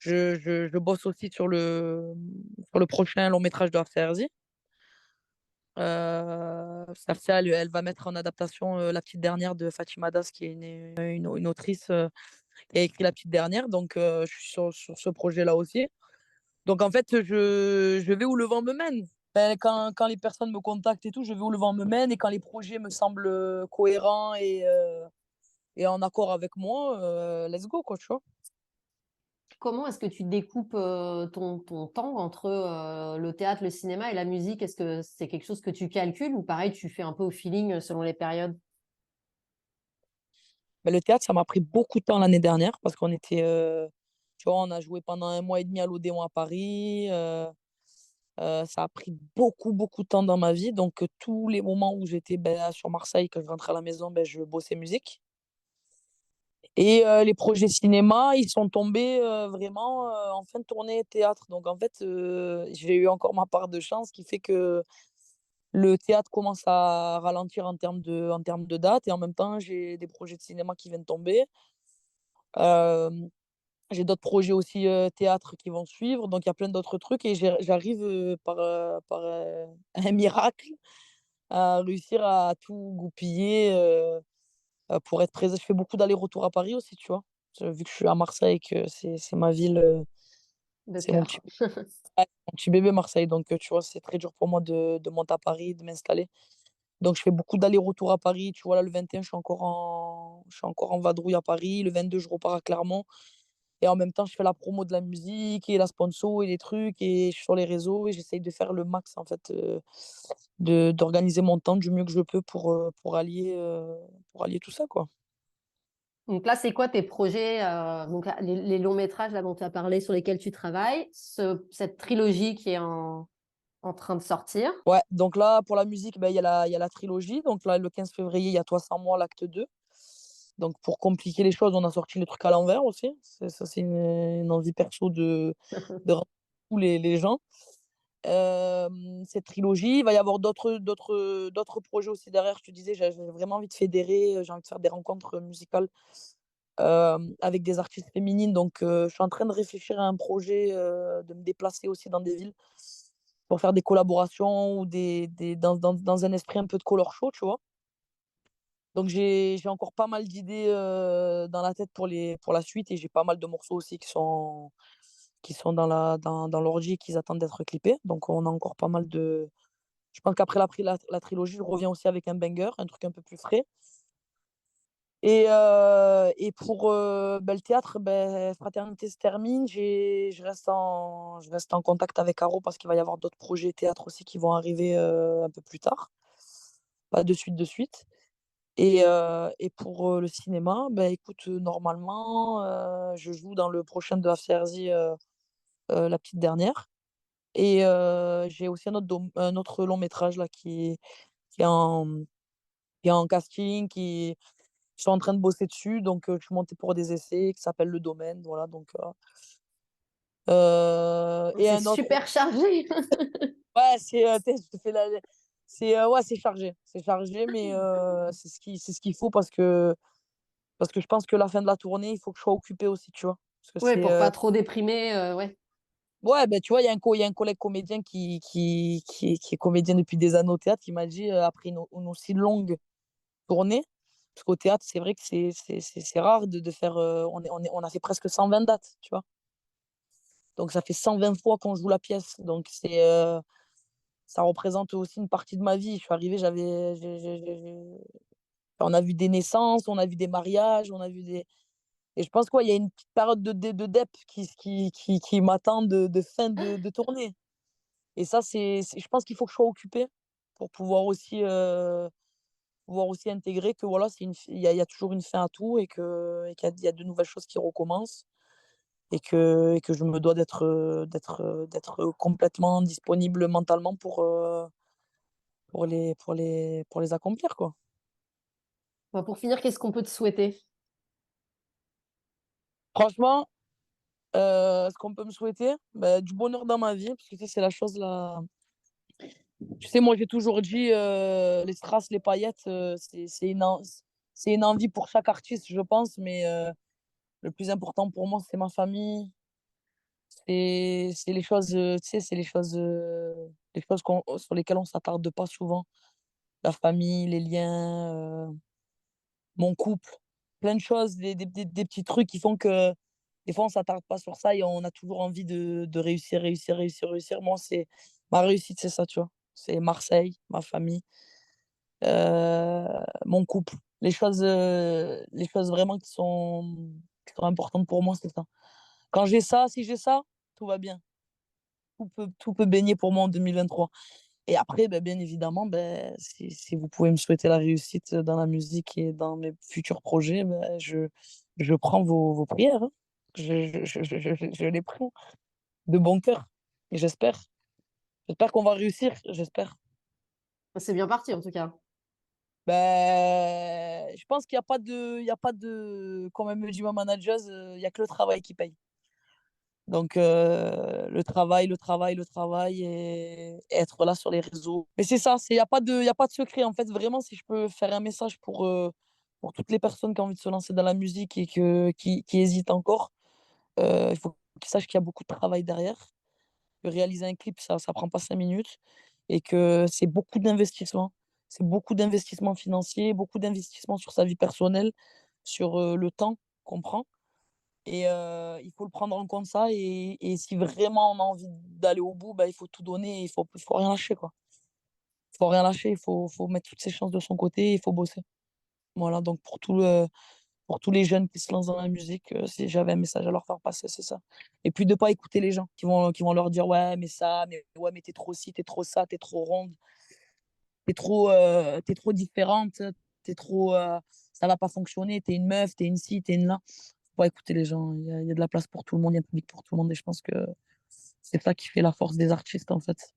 je bosse aussi sur le prochain long métrage de Afsa Herzi Safia, elle va mettre en adaptation La Petite Dernière de Fatima Das, qui est une autrice qui a écrit La Petite Dernière. Donc, je suis sur ce projet-là aussi. Donc, en fait, je vais où le vent me mène. Ben, quand les personnes me contactent et tout, je vais où le vent me mène. Et quand les projets me semblent cohérents et en accord avec moi, let's go, quoi, tu vois. Comment est-ce que tu découpes ton temps entre le théâtre, le cinéma et la musique? Est-ce que c'est quelque chose que tu calcules ou pareil, tu fais un peu au feeling selon les périodes? Ben, le théâtre, ça m'a pris beaucoup de temps l'année dernière parce qu'on était, tu vois, on a joué pendant 1 mois et demi à l'Odéon à Paris. Ça a pris beaucoup, beaucoup de temps dans ma vie. Donc, tous les moments où j'étais sur Marseille, quand je rentrais à la maison, je bossais musique. Et les projets cinéma, ils sont tombés vraiment en fin de tournée théâtre. Donc, en fait, j'ai eu encore ma part de chance qui fait que le théâtre commence à ralentir en termes de date. Et en même temps, j'ai des projets de cinéma qui viennent tomber. Euh, j'ai d'autres projets aussi théâtre qui vont suivre. Donc, il y a plein d'autres trucs. Et j'arrive par un miracle à réussir à tout goupiller pour être présent. Je fais beaucoup d'allers-retours à Paris aussi, tu vois. Vu que je suis à Marseille, que c'est ma ville, De c'est mon petit, cœur. ouais, mon petit bébé Marseille. Donc, tu vois, c'est très dur pour moi de monter à Paris, de m'installer. Donc, je fais beaucoup d'allers-retours à Paris. Tu vois, là, le 21, je suis encore en vadrouille à Paris. Le 22, je repars à Clermont. Et en même temps, je fais la promo de la musique et la sponsor et les trucs. Et je suis sur les réseaux et j'essaye de faire le max, en fait, d'organiser mon temps du mieux que je peux pour allier tout ça, quoi. Donc là, c'est quoi tes projets, donc les longs métrages là, dont tu as parlé, sur lesquels tu travailles, cette trilogie qui est en train de sortir? Ouais, donc là, pour la musique, il y a la trilogie. Donc là, le 15 février, il y a Toi sans moi, l'acte 2. Donc pour compliquer les choses, on a sorti le truc à l'envers aussi. Ça, c'est une envie perso de rendre tous les gens. Cette trilogie, il va y avoir d'autres projets aussi derrière. Je te disais, j'ai vraiment envie de fédérer, j'ai envie de faire des rencontres musicales avec des artistes féminines. Donc, je suis en train de réfléchir à un projet de me déplacer aussi dans des villes pour faire des collaborations ou dans un esprit un peu de color show, tu vois. Donc, j'ai encore pas mal d'idées dans la tête pour la suite et j'ai pas mal de morceaux aussi qui sont dans l'ordi et qui attendent d'être clippés. Donc, on a encore pas mal de. Je pense qu'après la trilogie, je reviens aussi avec un banger, un truc un peu plus frais. Et pour le théâtre, Fraternité se termine. Je reste en contact avec Caro parce qu'il va y avoir d'autres projets théâtre aussi qui vont arriver un peu plus tard. Pas de suite, de suite. Et pour le cinéma, écoute, normalement, je joue dans le prochain de Afterzi, La Petite Dernière. Et j'ai aussi un autre long métrage là, qui est en casting, je suis en train de bosser dessus, donc je suis montée pour des essais, qui s'appelle Le Domaine, voilà, donc et C'est un autre, super chargé. ouais, je te fais ouais, c'est chargé, mais c'est ce qu'il faut parce que je pense que la fin de la tournée, il faut que je sois occupée aussi, tu vois? Parce que Oui, pour pas trop déprimer, ouais. ouais, tu vois, il y a un collègue comédien qui est comédien depuis des années au théâtre, qui m'a dit, après une aussi longue tournée, parce qu'au théâtre, c'est vrai que c'est rare de faire, on a fait presque 120 dates, tu vois? Donc ça fait 120 fois qu'on joue la pièce. Donc ça représente aussi une partie de ma vie. Je suis arrivée, on a vu des naissances, on a vu des mariages, on a vu des. Et je pense qu'il y a une petite période de dep qui m'attend de fin de tournée. Et ça, je pense qu'il faut que je sois occupée pour pouvoir aussi intégrer que voilà, il y a toujours une fin à tout et qu'il y a de nouvelles choses qui recommencent et que je me dois d'être complètement disponible mentalement pour les accomplir, quoi. Bon, pour finir, qu'est-ce qu'on peut te souhaiter? Franchement, ce qu'on peut me souhaiter, du bonheur dans ma vie, parce que ça, c'est la chose là. Tu sais, moi, j'ai toujours dit, les strass, les paillettes, c'est une envie pour chaque artiste, je pense, mais le plus important pour moi, c'est ma famille, C'est les choses, tu sais, c'est les choses sur lesquelles on s'attarde pas souvent. La famille, les liens, mon couple, plein de choses, des petits trucs qui font que des fois on s'attarde pas sur ça et on a toujours envie de réussir, réussir, réussir, réussir. Moi, c'est ma réussite, c'est ça, tu vois? C'est Marseille, ma famille, mon couple. Les choses vraiment qui sont importantes pour moi, c'est ça. Quand j'ai ça, si j'ai ça, tout va bien. Tout peut baigner pour moi en 2023. Et après, bien évidemment, si vous pouvez me souhaiter la réussite dans la musique et dans mes futurs projets, je prends vos prières, hein. Je les prends de bon cœur. Et j'espère qu'on va réussir, j'espère. C'est bien parti en tout cas. Je pense qu'il y a pas de, comme elle me dit ma manageuse, il y a que le travail qui paye. Donc, le travail, le travail, le travail et être là sur les réseaux. Mais c'est ça, il y a pas de secret. En fait, vraiment, si je peux faire un message pour toutes les personnes qui ont envie de se lancer dans la musique et qui hésitent encore, il faut qu'ils sachent qu'il y a beaucoup de travail derrière. Que réaliser un clip, ça prend pas 5 minutes et que c'est beaucoup d'investissement. C'est beaucoup d'investissement financier, beaucoup d'investissement sur sa vie personnelle, sur, le temps qu'on prend. Et il faut le prendre en compte ça et si vraiment on a envie d'aller au bout, il faut tout donner, il faut rien lâcher, quoi. Il faut rien lâcher, il faut mettre toutes ses chances de son côté et il faut bosser. Voilà, donc pour tous les jeunes qui se lancent dans la musique, si j'avais un message à leur faire passer, c'est ça. Et puis de pas écouter les gens qui vont leur dire: «Ouais, mais ça, mais ouais, mais tu trop ci, tu trop ça, tu trop ronde, tu trop différente, tu trop, ça va pas fonctionner, tu une meuf, tu une ci, tu une là». Faut pas écouter les gens, il y a de la place pour tout le monde, il y a un public pour tout le monde et je pense que c'est ça qui fait la force des artistes, en fait.